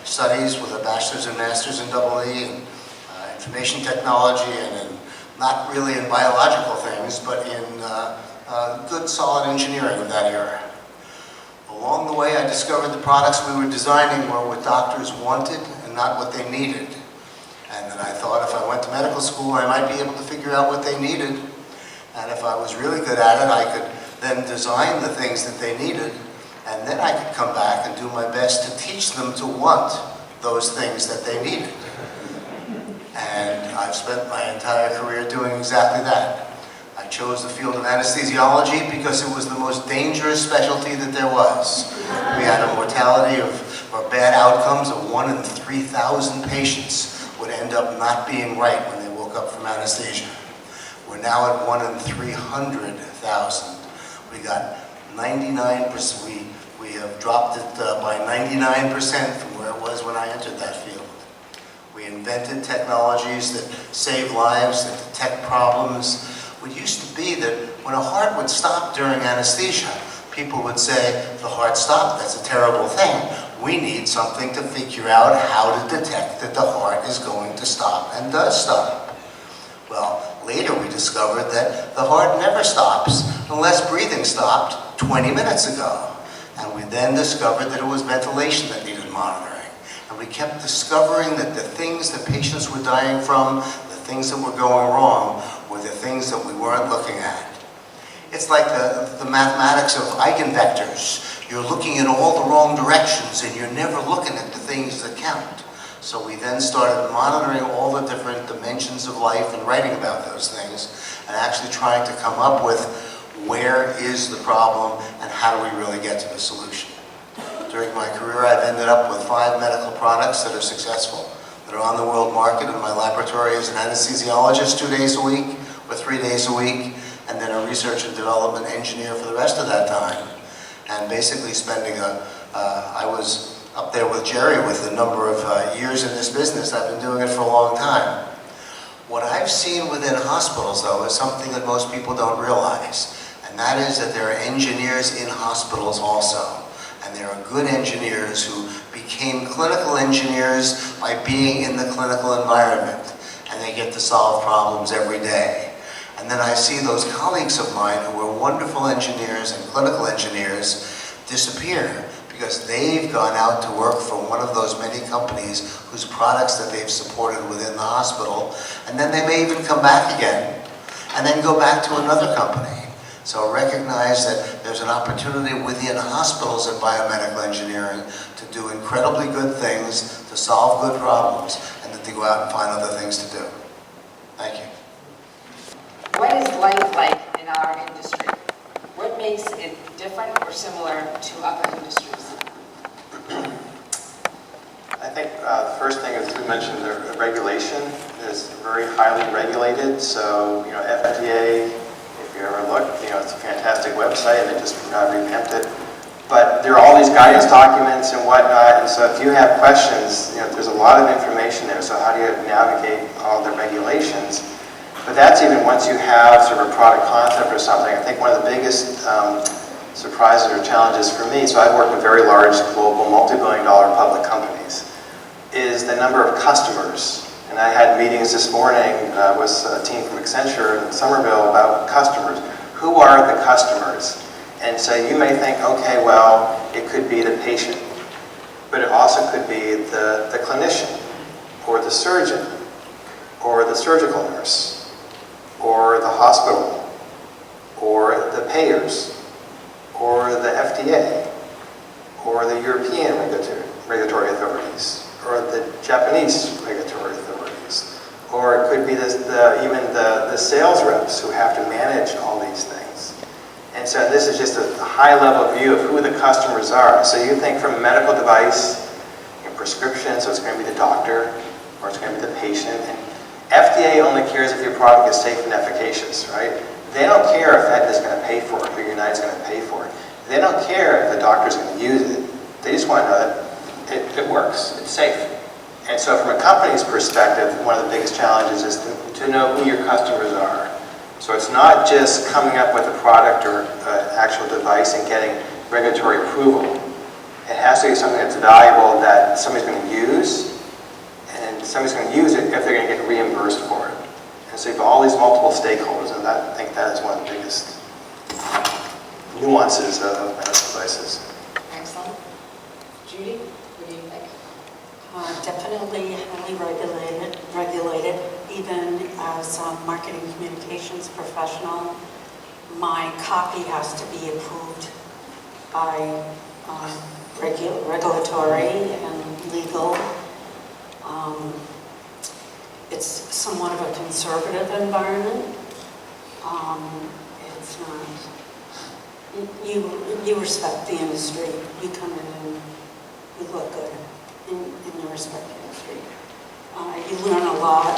studies with a bachelor's and master's in EE in information technology and not really in biological things, but in good, solid engineering of that era. Along the way, I discovered the products we were designing were what doctors wanted and not what they needed. And then I thought if I went to medical school, I might be able to figure out what they needed. And if I was really good at it, I could then design the things that they needed. And then I could come back and do my best to teach them to want those things that they needed. And I've spent my entire career doing exactly that. I chose the field of anesthesiology because it was the most dangerous specialty that there was. We had a mortality or bad outcomes of 1 in 3,000 patients would end up not being right when they woke up from anesthesia. We're now at 1 in 300,000. We got 99%, we have dropped it by 99% from where it was when I entered that field. We invented technologies that save lives, that detect problems. It used to be that when a heart would stop during anesthesia, people would say, the heart stopped, that's a terrible thing. We need something to figure out how to detect that the heart is going to stop and does stop. Well, later we discovered that the heart never stops unless breathing stopped 20 minutes ago. And we then discovered that it was ventilation that needed monitoring. And we kept discovering that the things that patients were dying from, the things that were going wrong, were the things that we weren't looking at. It's like the mathematics of eigenvectors. You're looking in all the wrong directions and you're never looking at the things that count. So we then started monitoring all the different dimensions of life and writing about those things and actually trying to come up with where is the problem and how do we really get to the solution. During my career, I've ended up with 5 medical products that are successful, that are on the world market in my laboratory as an anesthesiologist 2 days a week or 3 days a week, and then a research and development engineer for the rest of that time. And basically spending I was up there with Jerry with the number of years in this business. I've been doing it for a long time. What I've seen within hospitals, though, is something that most people don't realize, and that is that there are engineers in hospitals also. And there are good engineers who became clinical engineers by being in the clinical environment, and they get to solve problems every day. And then I see those colleagues of mine who were wonderful engineers and clinical engineers disappear because they've gone out to work for one of those many companies whose products that they've supported within the hospital, and then they may even come back again and then go back to another company. So recognize that there's an opportunity within hospitals in biomedical engineering to do incredibly good things, to solve good problems, and then to go out and find other things to do. Thank you. What is life like makes it different or similar to other industries? I think the first thing is we mentioned the regulation is very highly regulated. So, FDA, if you ever look, it's a fantastic website and they just revamped it. But there are all these guidance documents and whatnot, and so if you have questions, there's a lot of information there, so how do you navigate all the regulations? But that's even once you have sort of a product concept or something. I think one of the biggest surprises or challenges for me, so I work with very large global multi-billion-dollar public companies, is the number of customers. And I had meetings this morning with a team from Accenture in Somerville about customers. Who are the customers? And so you may think, okay, well, it could be the patient, but it also could be the clinician, or the surgeon, or the surgical nurse, or the hospital, or the payers, or the FDA, or the European regulatory authorities, or the Japanese regulatory authorities, or it could be even the sales reps who have to manage all these things. And so this is just a high-level view of who the customers are. So you think from a medical device, prescription, so it's going to be the doctor, or it's going to be the patient. And FDA only cares if your product is safe and efficacious, right? They don't care if Aetna is going to pay for it, or United's going to pay for it. They don't care if the doctor's going to use it. They just want to know that it works, it's safe. And so from a company's perspective, one of the biggest challenges is to know who your customers are. So it's not just coming up with a product or an actual device and getting regulatory approval. It has to be something that's valuable that somebody's going to use, and somebody's going to use it if they're going to get reimbursed for it. And so you have all these multiple stakeholders, and I think that is one of the biggest nuances of medical devices. Excellent. Judy, what do you think? Definitely highly regulated. Even as a marketing communications professional, my copy has to be approved by regulatory and legal. It's somewhat of a conservative environment. It's not. You respect the industry. You come in and you look good in your respective industry. You learn a lot.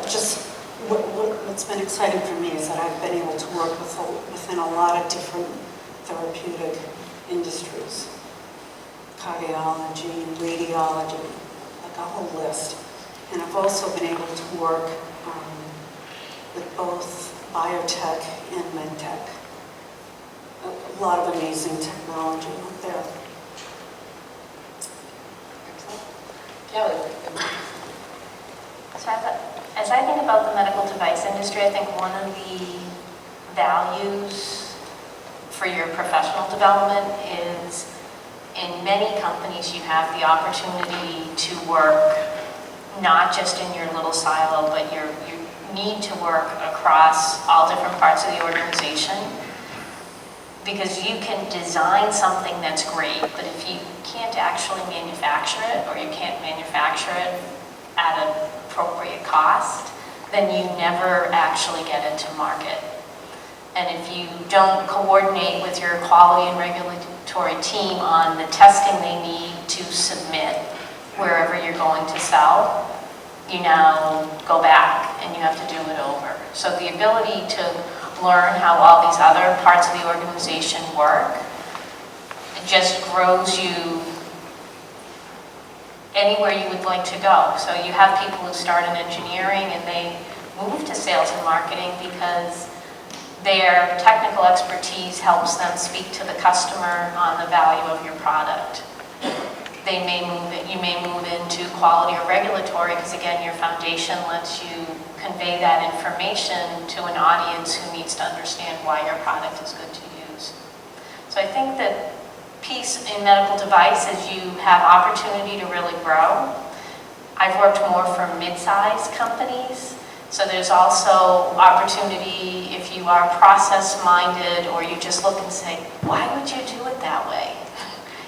Just what's been exciting for me is that I've been able to work within a lot of different therapeutic industries. Cardiology, radiology, like a whole list. And I've also been able to work with both biotech and medtech. A lot of amazing technology out there. Excellent. Kelly? So as I think about the medical device industry, I think one of the values for your professional development is in many companies you have the opportunity to work not just in your little silo, but you need to work across all different parts of the organization, because you can design something that's great, but if you can't actually manufacture it, or you can't manufacture it at an appropriate cost, then you never actually get into market. And if you don't coordinate with your quality and regulatory team on the testing they need to submit wherever you're going to sell, you now go back and you have to do it over. So the ability to learn how all these other parts of the organization work, it just grows you anywhere you would like to go. So you have people who start in engineering and they move to sales and marketing because their technical expertise helps them speak to the customer on the value of your product. You may move into quality or regulatory because, again, your foundation lets you convey that information to an audience who needs to understand why your product is good to use. So I think that piece in medical device is you have opportunity to really grow. I've worked more for mid-sized companies, so there's also opportunity if you are process-minded or you just look and say, why would you do it that way?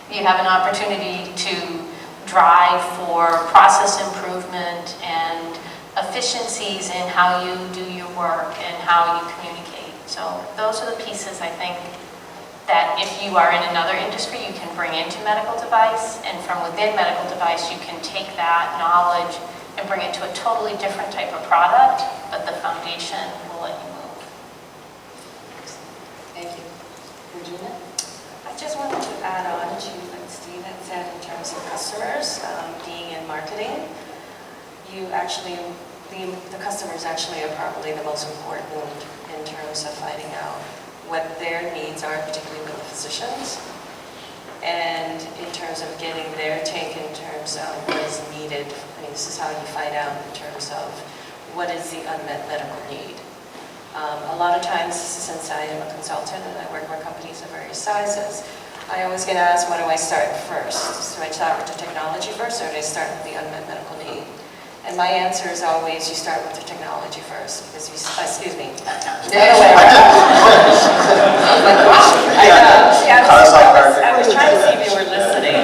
You have an opportunity to drive for process improvement and efficiencies in how you do your work and how you communicate. So those are the pieces I think that if you are in another industry, you can bring into medical device, and from within medical device, you can take that knowledge and bring it to a totally different type of product, but the foundation will let you move. Thank you. Regina? I just wanted to add on to what Steve had said in terms of customers, being in marketing. You actually, the customers actually are probably the most important in terms of finding out what their needs are, particularly with the physicians, and in terms of getting their take in terms of what is needed. I mean, this is how you find out in terms of what is the unmet medical need. A lot of times, since I am a consultant and I work with companies of various sizes, I always get asked, what do I start first? Do I start with the technology first, or do I start with the unmet medical need? And my answer is always, you start with the technology first, because you, excuse me, the other way around. I was trying to see if you were listening.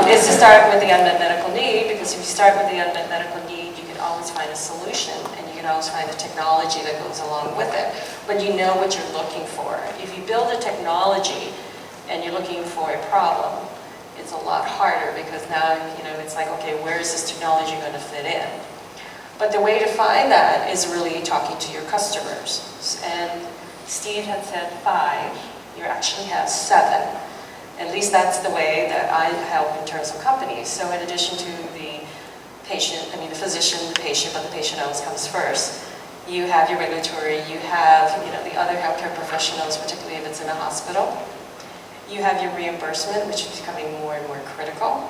Is to start with the unmet medical need, because if you start with the unmet medical need, you can always find a solution, and you can always find a technology that goes along with it. But you know what you're looking for. If you build a technology and you're looking for a problem, it's a lot harder, because now, it's like, okay, where is this technology going to fit in? But the way to find that is really talking to your customers. And Steve had said 5, you actually have 7. At least that's the way that I help in terms of companies. So in addition to the patient, the physician, the patient, but the patient always comes first. You have your regulatory, you have, the other healthcare professionals, particularly if it's in a hospital. You have your reimbursement, which is becoming more and more critical.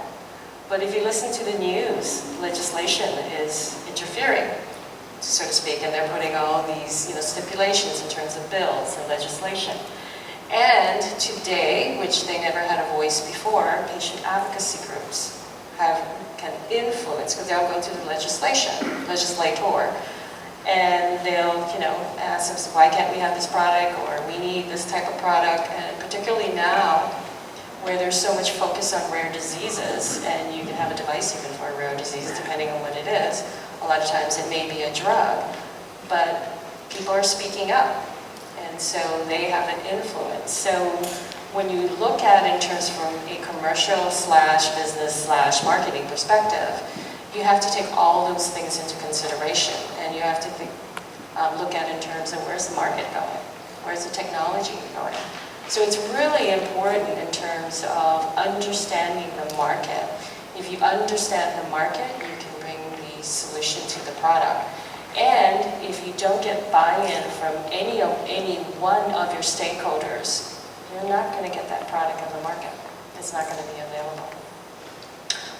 But if you listen to the news, legislation is interfering, so to speak, and they're putting all these stipulations in terms of bills and legislation. And today, which they never had a voice before, patient advocacy groups can influence, because they'll go to the legislator, and they'll, ask us, why can't we have this product, or we need this type of product, and particularly now, where there's so much focus on rare diseases, and you can have a device even for a rare disease, depending on what it is. A lot of times it may be a drug, but people are speaking up, and so they have an influence. So when you look at it in terms from a commercial / business / marketing perspective, you have to take all those things into consideration, and you have to look at it in terms of where's the market going, where's the technology going. So it's really important in terms of understanding the market. If you understand the market, you can bring the solution to the product. And if you don't get buy-in from any one of your stakeholders, you're not going to get that product on the market. It's not going to be available.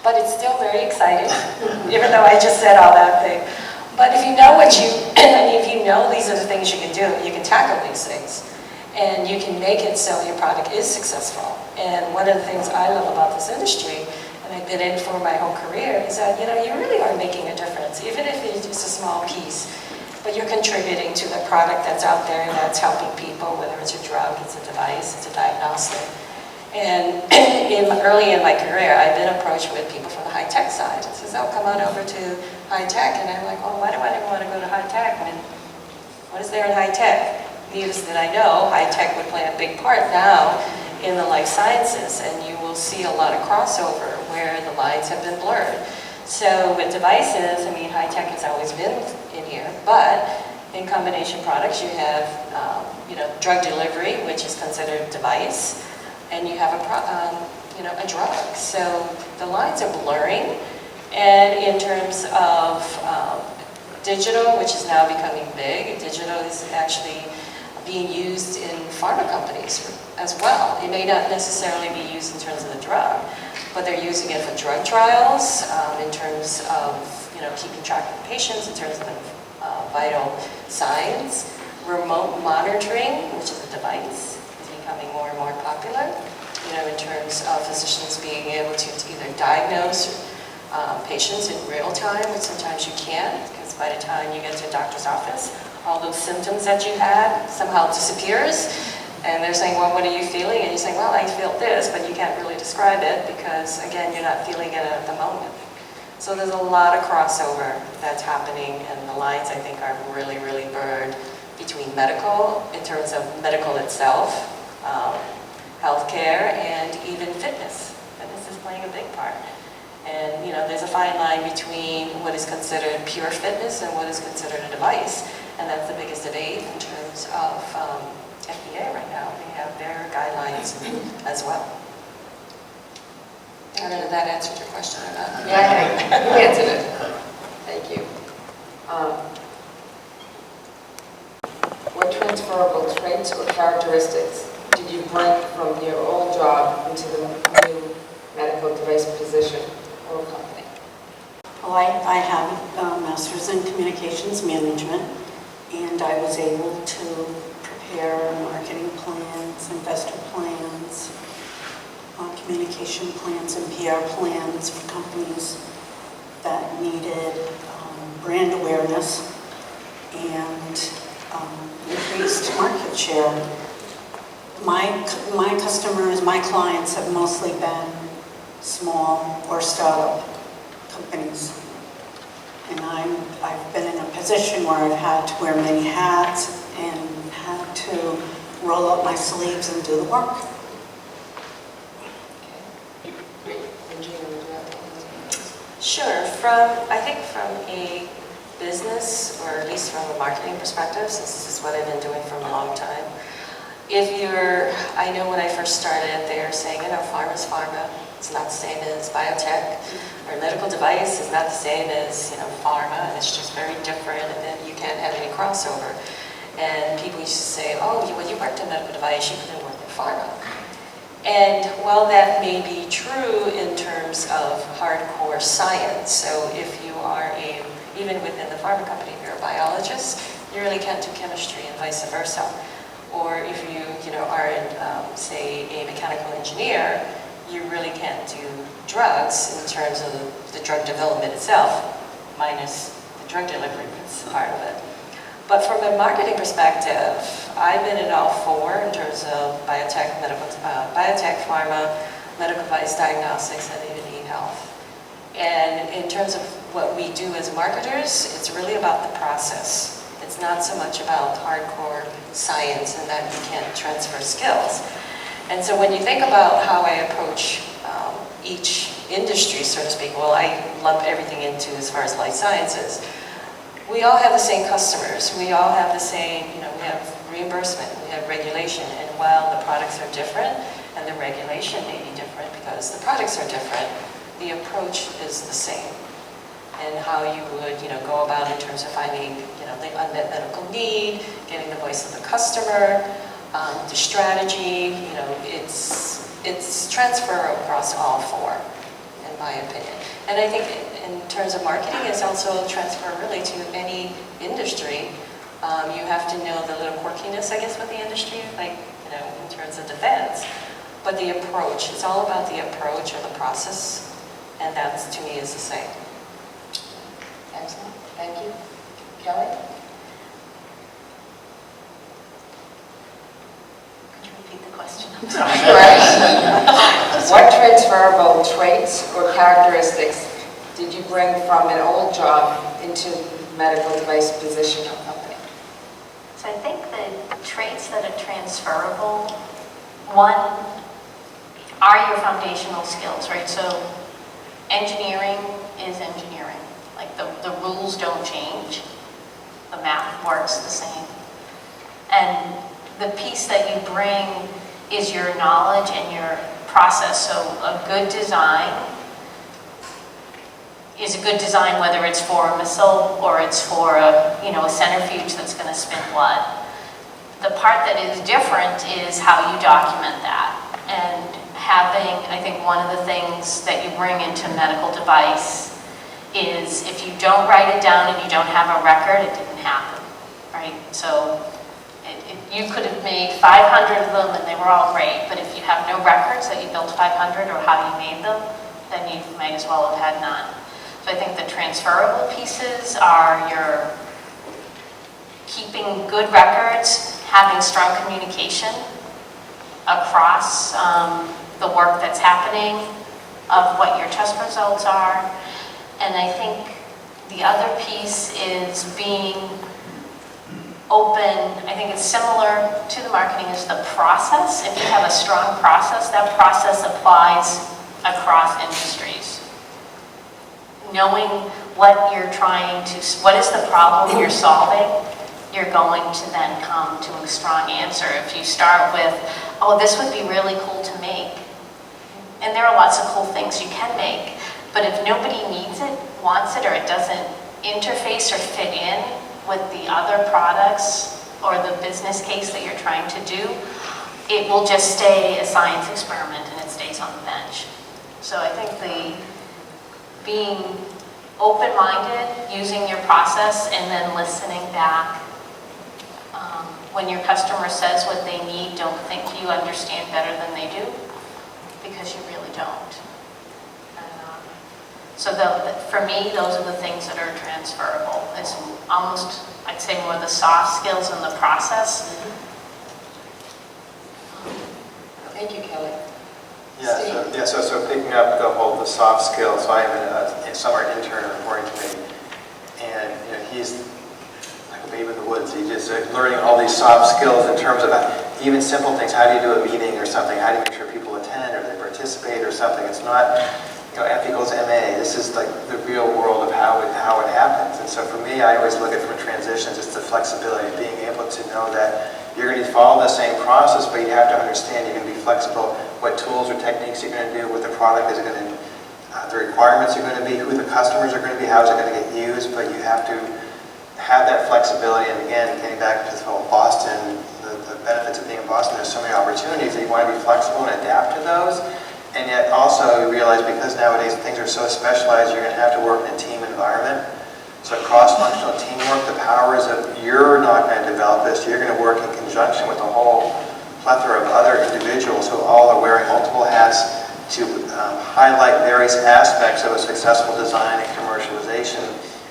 But it's still very exciting, even though I just said all that thing. But if you know if you know these are the things you can do, you can tackle these things. And you can make it so your product is successful. And one of the things I love about this industry, and I've been in for my whole career, is that you really are making a difference, even if it's just a small piece. But you're contributing to the product that's out there that's helping people, whether it's a drug, it's a device, it's a diagnostic. And early in my career, I've been approached with people from the high-tech side. It says, oh, come on over to high-tech. And I'm like, well, why do I want to go to high-tech? I mean, what is there in high-tech? Needless that I know, high-tech would play a big part now in the life sciences, and you will see a lot of crossover where the lines have been blurred. So with devices, high-tech has always been in here, but in combination products, you have, drug delivery, which is considered device, and you have a drug. So the lines are blurring, and in terms of digital, which is now becoming big, digital is actually being used in pharma companies as well. It may not necessarily be used in terms of the drug, but they're using it for drug trials, in terms of keeping track of the patients, in terms of the vital signs. Remote monitoring, which is a device, is becoming more and more popular, in terms of physicians being able to either diagnose patients in real time, which sometimes you can't, because by the time you get to a doctor's office, all those symptoms that you had somehow disappears, and they're saying, well, what are you feeling? And you're saying, well, I feel this, but you can't really describe it because, again, you're not feeling it at the moment. So there's a lot of crossover that's happening, and the lines, I think, are really, really blurred between medical, in terms of medical itself, healthcare, and even fitness. Fitness is playing a big part. And, you know, there's a fine line between what is considered pure fitness and what is considered a device. And that's the biggest debate in terms of FDA right now. They have their guidelines as well. I don't know if that answered your question or not. Yeah, you answered it. Thank you. What transferable traits or characteristics did you bring from your old job into the new medical device position or company? Well, I have a master's in communications management, and I was able to prepare marketing plans, investor plans, communication plans, and PR plans for companies that needed brand awareness and increased market share. My customers, my clients have mostly been small or startup companies. And I've been in a position where I've had to wear many hats and had to roll up my sleeves and do the work. Sure. I think from a business, or at least from a marketing perspective, since this is what I've been doing for a long time, I know when I first started, they were saying, you know, pharma's pharma. It's not the same as biotech, or medical device is not the same as, you know, pharma, and it's just very different, and then you can't have any crossover. And people used to say, oh, when you worked in medical device, you couldn't work in pharma. And while that may be true in terms of hardcore science, so if you are even within the pharma company, if you're a biologist, you really can't do chemistry and vice versa. Or if you are, say, a mechanical engineer, you really can't do drugs in terms of the drug development itself, minus the drug delivery part of it. But from a marketing perspective, I've been in all four in terms of biotech, pharma, medical device, diagnostics, and even e-health. And in terms of what we do as marketers, it's really about the process. It's not so much about hardcore science and that you can't transfer skills. And so when you think about how I approach each industry, so to speak, well, I lump everything into as far as life sciences. We all have the same customers. We all have the same, we have reimbursement, we have regulation. And while the products are different and the regulation may be different because the products are different, the approach is the same. And how you would, go about in terms of finding, the unmet medical need, getting the voice of the customer, the strategy, it's transfer across all four, in my opinion. And I think in terms of marketing, it's also transfer really to any industry. You have to know the little quirkiness, I guess, with the industry, like, in terms of defense. But the approach, it's all about the approach or the process, and that, to me, is the same. Excellent. Thank you. Kelly? Could you repeat the question? What transferable traits or characteristics did you bring from an old job into medical device position or company? So I think the traits that are transferable, one, are your foundational skills, right? So engineering is engineering. Like the rules don't change. The math works the same. And the piece that you bring is your knowledge and your process. So a good design is a good design whether it's for a missile or it's for a centrifuge that's going to spin blood. The part that is different is how you document that. And having, I think one of the things that you bring into medical device is if you don't write it down and you don't have a record, it didn't happen, right? So you could have made 500 of them and they were all great, but if you have no records that you built 500 or how you made them, then you might as well have had none. So I think the transferable pieces are your keeping good records, having strong communication across the work that's happening, of what your test results are. And I think the other piece is being open, I think it's similar to the marketing is the process. If you have a strong process, that process applies across industries. Knowing what you're trying to, what is the problem you're solving, you're going to then come to a strong answer. If you start with, oh, this would be really cool to make, and there are lots of cool things you can make, but if nobody needs it, wants it, or it doesn't interface or fit in with the other products or the business case that you're trying to do, it will just stay a science experiment and it stays on the bench. So I think being open-minded, using your process, and then listening back. When your customer says what they need, don't think you understand better than they do, because you really don't. So for me, those are the things that are transferable. It's almost, I'd say, more the soft skills and the process. Thank you, Kelly. So picking up the soft skills, so I have a summer intern reporting to me, and he's like a babe in the woods. He's just learning all these soft skills in terms of even simple things. How do you do a meeting or something? How do you make sure people attend or they participate or something? It's not, F equals MA. This is like the real world of how it happens. And so for me, I always look at it from a transition, just the flexibility, being able to know that you're going to follow the same process, but you have to understand you're going to be flexible. What tools or techniques you're going to do, what the product is going to, the requirements are going to be, who the customers are going to be, how is it going to get used, but you have to have that flexibility. And again, getting back to the whole Boston, the benefits of being in Boston, there's so many opportunities that you want to be flexible and adapt to those. And yet also you realize because nowadays things are so specialized, you're going to have to work in a team environment. So cross-functional teamwork, the powers of you're not going to develop this, you're going to work in conjunction with a whole plethora of other individuals who all are wearing multiple hats to highlight various aspects of a successful design and commercialization.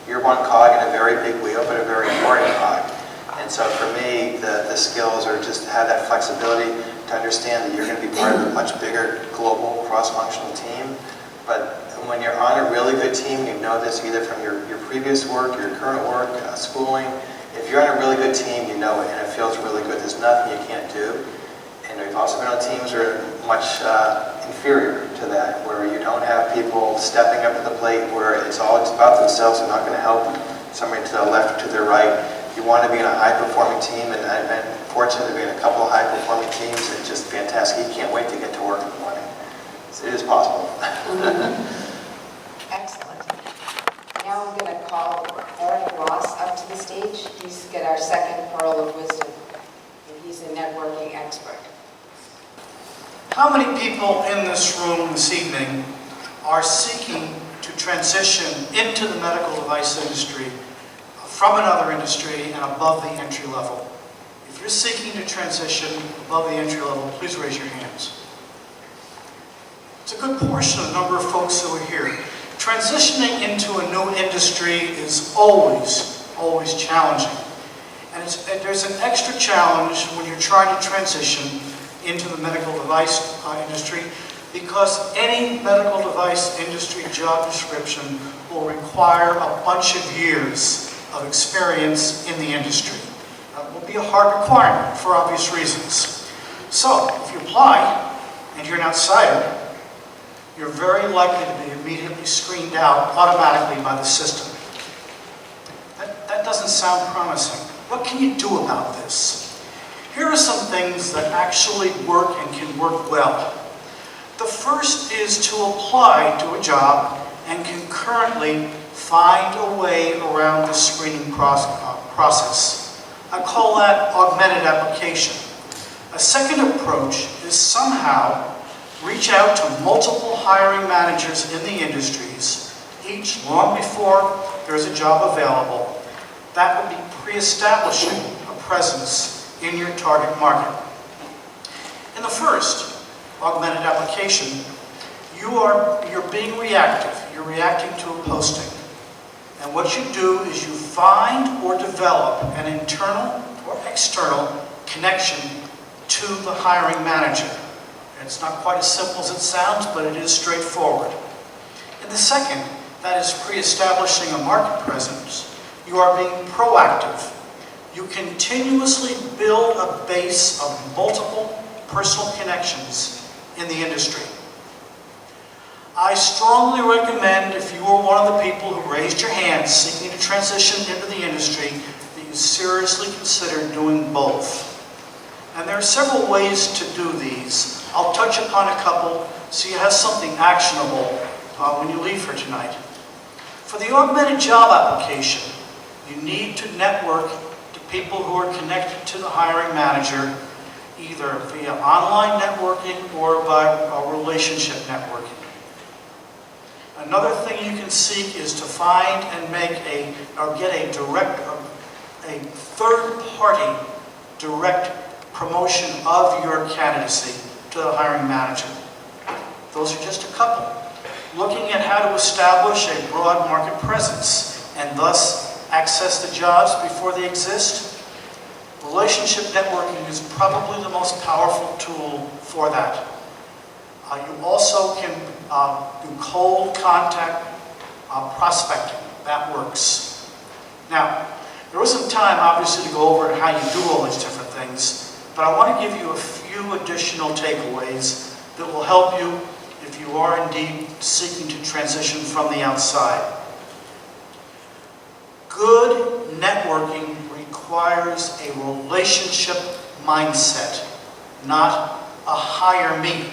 You're one cog in a very big wheel, but a very important cog. And so for me, the skills are just to have that flexibility to understand that you're going to be part of a much bigger global cross-functional team. But when you're on a really good team, you know this either from your previous work, your current work, schooling. If you're on a really good team, you know it, and it feels really good. There's nothing you can't do. And we've also been on teams that are much inferior to that, where you don't have people stepping up to the plate, where it's about themselves. They're not going to help somebody to the left or to their right. You want to be in a high-performing team, and I've been fortunate to be in a couple of high-performing teams. It's just fantastic. You can't wait to get to work in the morning. It is possible. Excellent. Now I'm going to call Eric Ross up to the stage. He's got our second pearl of wisdom, and he's a networking expert. How many people in this room this evening are seeking to transition into the medical device industry from another industry and above the entry level? If you're seeking to transition above the entry level, please raise your hands. It's a good portion of the number of folks who are here. Transitioning into a new industry is always challenging. And there's an extra challenge when you're trying to transition into the medical device industry, because any medical device industry job description will require a bunch of years of experience in the industry. That will be a hard requirement for obvious reasons. So, if you apply and you're an outsider, you're very likely to be immediately screened out automatically by the system. That doesn't sound promising. What can you do about this? Here are some things that actually work and can work well. The first is to apply to a job and concurrently find a way around the screening process. I call that augmented application. A second approach is somehow reach out to multiple hiring managers in the industries, each long before there is a job available. That would be pre-establishing a presence in your target market. In the first augmented application, you're being reactive. You're reacting to a posting. And what you do is you find or develop an internal or external connection to the hiring manager. And it's not quite as simple as it sounds, but it is straightforward. In the second, that is pre-establishing a market presence, you are being proactive. you continuously build a base of multiple personal connections in the industry. I strongly recommend, if you are one of the people who raised your hand seeking to transition into the industry, that you seriously consider doing both. And there are several ways to do these. I'll touch upon a couple so you have something actionable when you leave here tonight. For the augmented job application, you need to network to people who are connected to the hiring manager, either via online networking or by relationship networking. Another thing you can seek is to find and make get a third-party direct promotion of your candidacy to the hiring manager. Those are just a couple. Looking at how to establish a broad market presence and thus access the jobs before they exist. Relationship networking is probably the most powerful tool for that. You also can do cold contact prospecting. That works. Now, there isn't time, obviously, to go over how you do all these different things, but I want to give you a few additional takeaways that will help you if you are indeed seeking to transition from the outside. Good networking requires a relationship mindset, not a hire me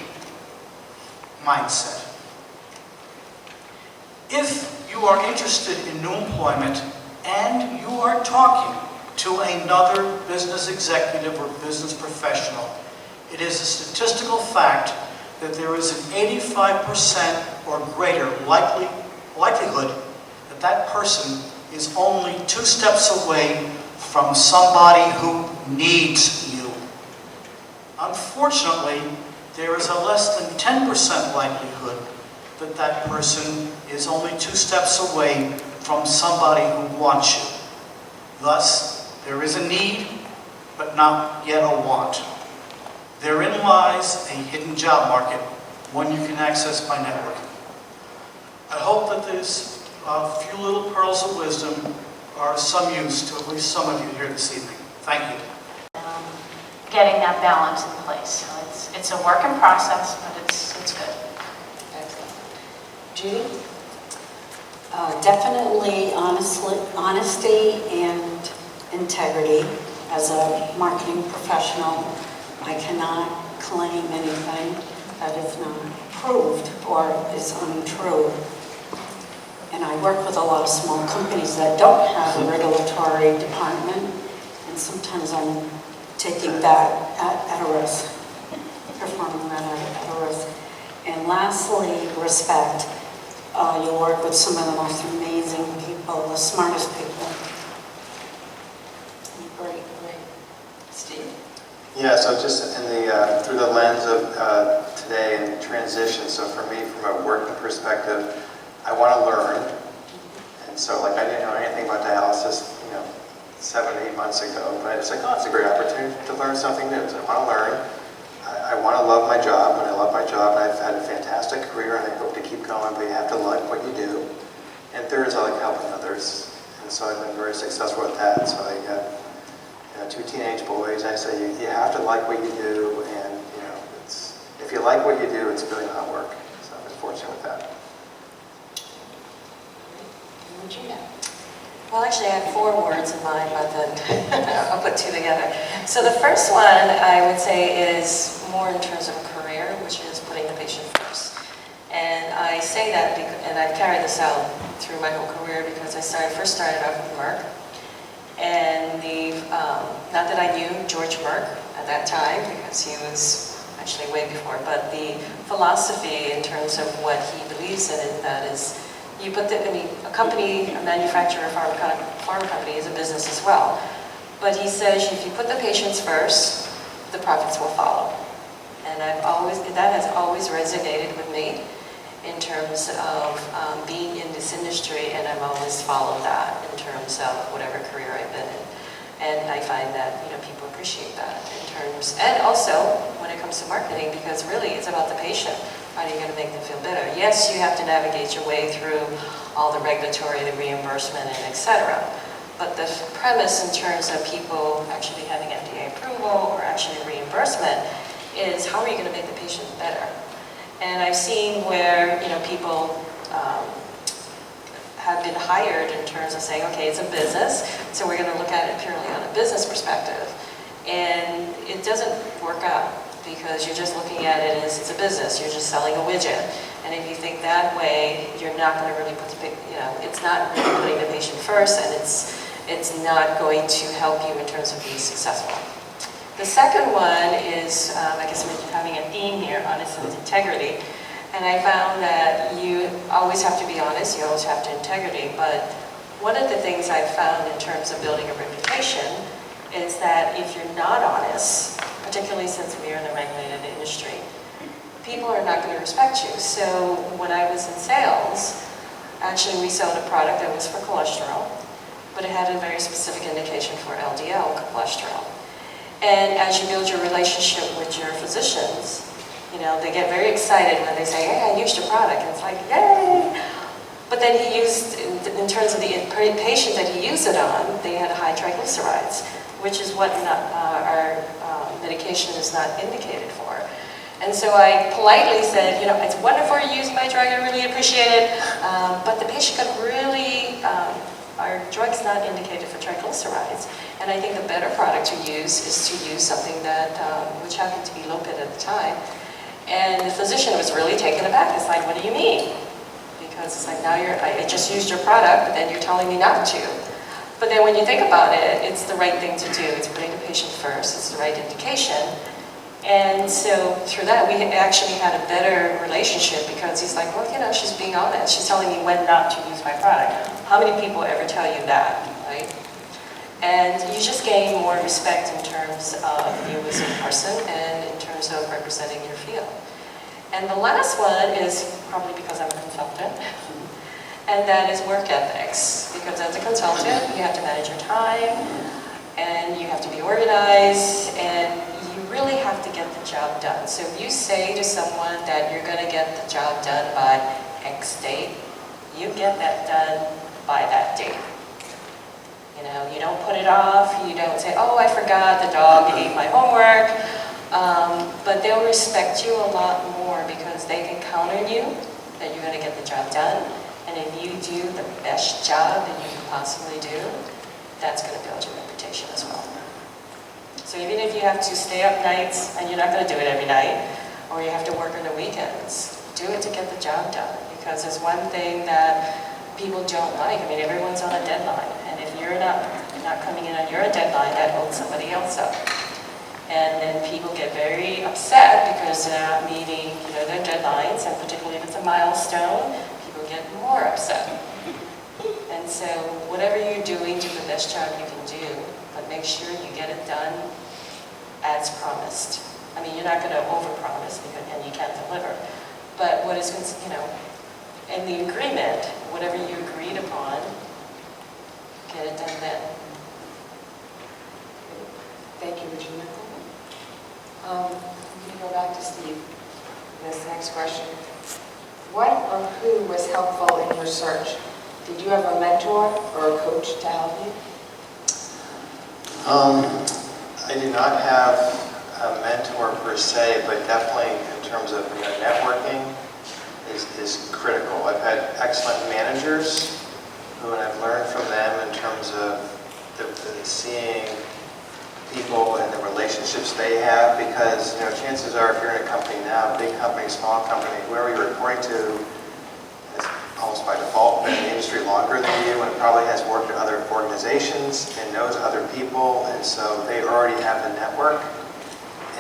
mindset. If you are interested in new employment and you are talking to another business executive or business professional, it is a statistical fact that there is an 85% or greater likelihood that that person is only 2 steps away from somebody who needs you. Unfortunately, there is a less than 10% likelihood that that person is only 2 steps away from somebody who wants you. Thus, there is a need, but not yet a want. Therein lies a hidden job market, one you can access by networking. I hope that these few little pearls of wisdom are of some use to at least some of you here this evening. Thank you. Getting that balance in place. So it's a work in process, but it's good. Excellent. Judy? Definitely honesty and integrity. As a marketing professional, I cannot claim anything that is not proved or is untrue. And I work with a lot of small companies that don't have a regulatory department, and sometimes I'm taking that at a risk, performing that at a risk. And lastly, respect. You'll work with some of the most amazing people, the smartest people. Great. Steve? Yeah, so just in the through the lens of today and transition, so for me, from a working perspective, I want to learn. And so, like, I didn't know anything about dialysis, 7 or 8 months ago, but it's like, oh, it's a great opportunity to learn something new. So I want to learn. I want to love my job, and I love my job, and I've had a fantastic career, and I hope to keep going, but you have to like what you do. And third is I like helping others, and so I've been very successful with that. So I got 2 teenage boys. I say you have to like what you do, and if you like what you do, it's really not work. So I've been fortunate with that. Well, actually, I have 4 words in mind, but then I'll put 2 together. So the first one, I would say, is more in terms of a career, which is putting the patient first. And I say that, and I've carried this out through my whole career, because I first started off with Merck. And not that I knew George Merck at that time, because he was actually way before, but the philosophy in terms of what he believes in, that is, you put a manufacturer, a pharma company is a business as well. But he says if you put the patients first, the profits will follow. And that has always resonated with me in terms of being in this industry, and I've always followed that in terms of whatever career I've been in. And I find that people appreciate that in terms, and also when it comes to marketing, because really it's about the patient. How are you going to make them feel better? Yes, you have to navigate your way through all the regulatory, the reimbursement, and etc. But the premise in terms of people actually having FDA approval or actually reimbursement is how are you going to make the patient better? And I've seen where, you know, people have been hired in terms of saying, okay, it's a business, so we're going to look at it purely on a business perspective. And it doesn't work out because you're just looking at it as it's a business, you're just selling a widget. And if you think that way, you're not going to really put the, you know, it's not really putting the patient first, and it's not going to help you in terms of being successful. The second one is, I guess we're having a theme here, honesty with integrity. And I found that you always have to be honest, you always have to integrity, but one of the things I've found in terms of building a reputation is that if you're not honest, particularly since we're in the regulated industry, people are not going to respect you. So when I was in sales, actually we sold a product that was for cholesterol, but it had a very specific indication for LDL cholesterol. And as you build your relationship with your physicians, you know, they get very excited when they say, hey, I used your product. And it's like, yay! But then he used, in terms of the patient that he used it on, they had high triglycerides, which is what our medication is not indicated for. And so I politely said, you know, it's wonderful you use my drug, I really appreciate it, but the patient got really, our drug's not indicated for triglycerides. And I think the better product to use is to use something that, which happened to be Lopid at the time. And the physician was really taken aback. It's like, what do you mean? Because it's like, now I just used your product, but then you're telling me not to. But then when you think about it, it's the right thing to do. It's putting the patient first. It's the right indication. And so through that, we actually had a better relationship because he's like, well, you know, she's being honest. She's telling me when not to use my product. How many people ever tell you that, right? And you just gain more respect in terms of you as a person and in terms of representing your field. And the last one is probably because I'm a consultant, and that is work ethics. Because as a consultant, you have to manage your time, and you have to be organized, and you really have to get the job done. So if you say to someone that you're going to get the job done by X date, you get that done by that date. You know, you don't put it off, you don't say, oh, I forgot, the dog ate my homework. But they'll respect you a lot more because they can count on you that you're going to get the job done. And if you do the best job that you can possibly do, that's going to build your reputation as well. So even if you have to stay up nights, and you're not going to do it every night, or you have to work on the weekends, do it to get the job done. Because there's one thing that people don't like. I mean, everyone's on a deadline. And if you're not coming in on your deadline, that holds somebody else up. And then people get very upset because they're not meeting, you know, their deadlines, and particularly if it's a milestone, people get more upset. And so whatever you're doing, do the best job you can do, but make sure you get it done as promised. I mean, you're not going to overpromise and you can't deliver. But what is, you know, in the agreement, whatever you agreed upon, get it done then. Thank you, Regina. I'm going to go back to Steve. This next question. What or who was helpful in your search? Did you have a mentor or a coach to help you? I do not have a mentor per se, but definitely in terms of, you know, networking is critical. I've had excellent managers who, and I've learned from them in terms of the seeing people and the relationships they have, because, you know, chances are if you're in a company now, big company, small company, whoever you're reporting to is almost by default been in the industry longer than you and probably has worked in other organizations and knows other people, and so they already have the network.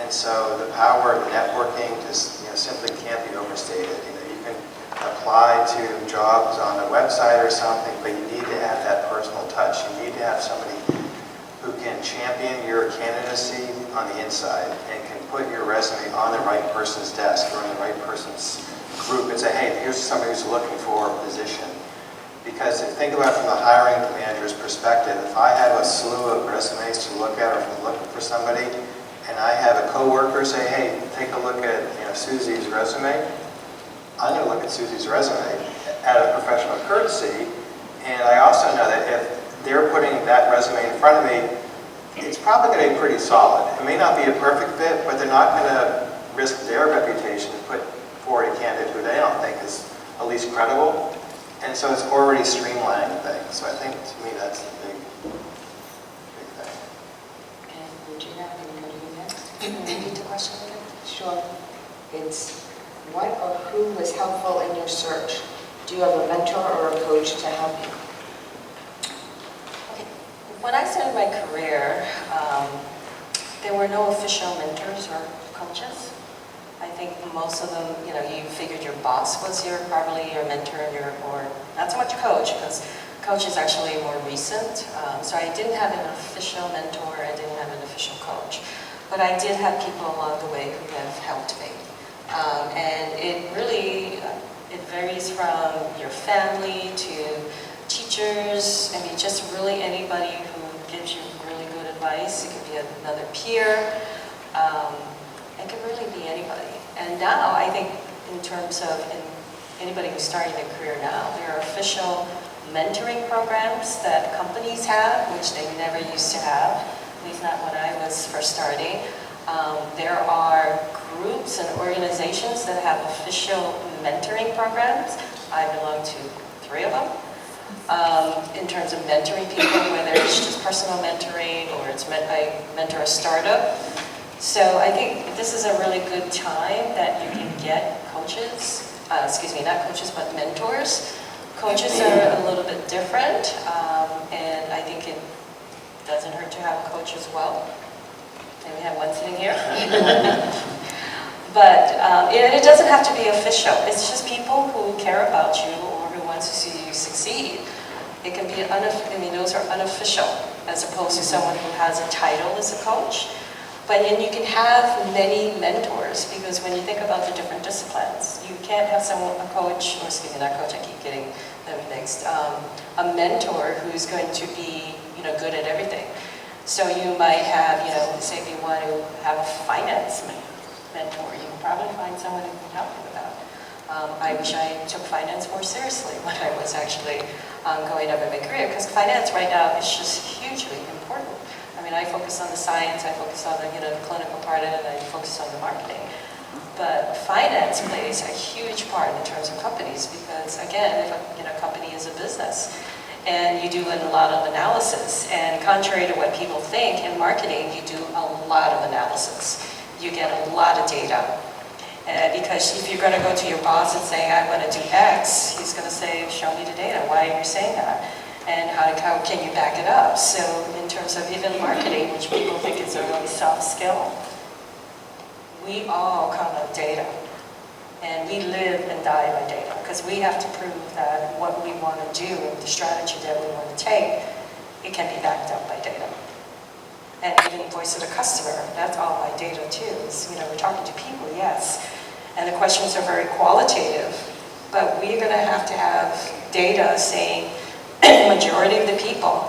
And so the power of networking just, you know, simply can't be overstated. You know, you can apply to jobs on a website or something, but you need to have that personal touch. You need to have somebody who can champion your candidacy on the inside and can put your resume on the right person's desk or in the right person's group and say, hey, here's somebody who's looking for a position. Because if you think about it from the hiring manager's perspective, if I have a slew of resumes to look at or if I'm looking for somebody, and I have a coworker say, hey, take a look at, you know, Susie's resume, I'm going to look at Susie's resume out of professional courtesy. And I also know that if they're putting that resume in front of me, it's probably going to be pretty solid. It may not be a perfect fit, but they're not going to risk their reputation to put forward a candidate who they don't think is at least credible. And so it's already streamlining things. So I think to me that's the big thing. And would you have anybody next? Can you repeat the question again? Sure. It's what or who was helpful in your search? Do you have a mentor or a coach to help you? When I started my career, there were no official mentors or coaches. I think most of them, you figured your boss was probably your mentor, or not so much coach, because coach is actually more recent. So I didn't have an official mentor, I didn't have an official coach. But I did have people along the way who have helped me. And it really, it varies from your family to teachers. I mean, just really anybody who gives you really good advice. It could be another peer. It could really be anybody. And now, I think in terms of anybody who's starting their career now, there are official mentoring programs that companies have, which they never used to have, at least not when I was first starting. There are groups and organizations that have official mentoring programs. I belong to 3 of them. In terms of mentoring people, whether it's just personal mentoring or I mentor a startup. So I think this is a really good time that you can get coaches, not coaches, but mentors. Coaches are a little bit different, and I think it doesn't hurt to have a coach as well. And we have one sitting here. But it doesn't have to be official. It's just people who care about you or who want to see you succeed. It can be, those are unofficial, as opposed to someone who has a title as a coach. But then you can have many mentors, because when you think about the different disciplines, you can't have a coach, or not coach, I keep getting them mixed, a mentor who's going to be, good at everything. So you might have, say if you want to have a finance mentor, you can probably find someone who can help you with that. I wish I took finance more seriously when I was actually going up in my career, because finance right now is just hugely important. I focus on the science, I focus on the clinical part of it, and I focus on the marketing. But finance plays a huge part in terms of companies, because again, if a company is a business, and you do a lot of analysis, and contrary to what people think, in marketing you do a lot of analysis. You get a lot of data. Because if you're going to go to your boss and say, I want to do X, he's going to say, show me the data. Why are you saying that? And how can you back it up? So in terms of even marketing, which people think is a really soft skill, we all come on data. And we live and die by data, because we have to prove that what we want to do and the strategy that we want to take, it can be backed up by data. And even voice of the customer, that's all by data too. We're talking to people, yes. And the questions are very qualitative, but we're going to have data saying majority of the people,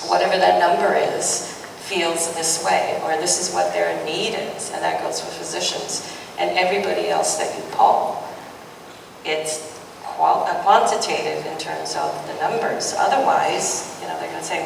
whatever that number is, feels this way, or this is what their need is, and that goes for physicians. And everybody else that you poll, it's quantitative in terms of the numbers. Otherwise, they're going to say,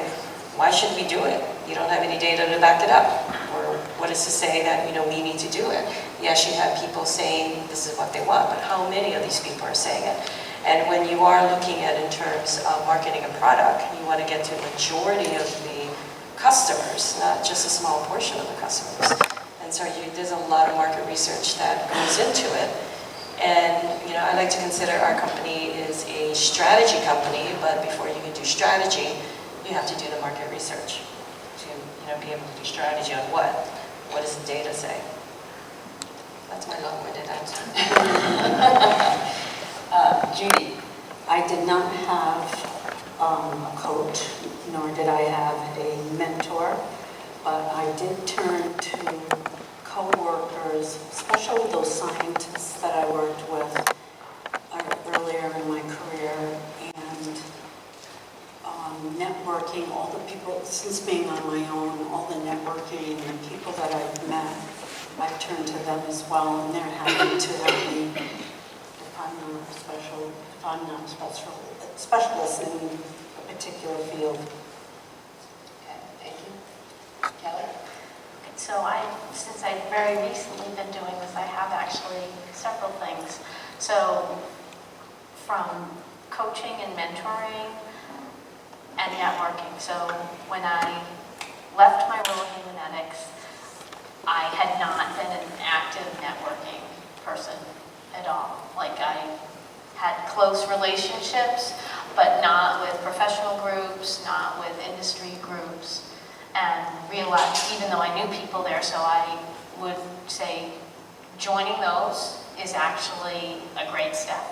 why should we do it? You don't have any data to back it up. Or what is to say that, we need to do it? Yes, you have people saying this is what they want, but how many of these people are saying it? And when you are looking at in terms of marketing a product, you want to get to the majority of the customers, not just a small portion of the customers. And so there's a lot of market research that goes into it. And I like to consider our company is a strategy company, but before you can do strategy, you have to do the market research to be able to do strategy on what. What does the data say? That's my long-winded answer. Judy, I did not have a coach, nor did I have a mentor, but I did turn to co-workers, especially those scientists that I worked with earlier in my career, and networking, all the people, since being on my own, all the networking and the people that I've met, I've turned to them as well, and they're happy to help me if I'm not specialist in a particular field. Okay, thank you. Kelly? So since I've very recently been doing this, I have actually several things. So from coaching and mentoring and networking. So when I left my role in Genetics, I had not been an active networking person at all. Like I had close relationships, but not with professional groups, not with industry groups, and realized, even though I knew people there, so I would say joining those is actually a great step.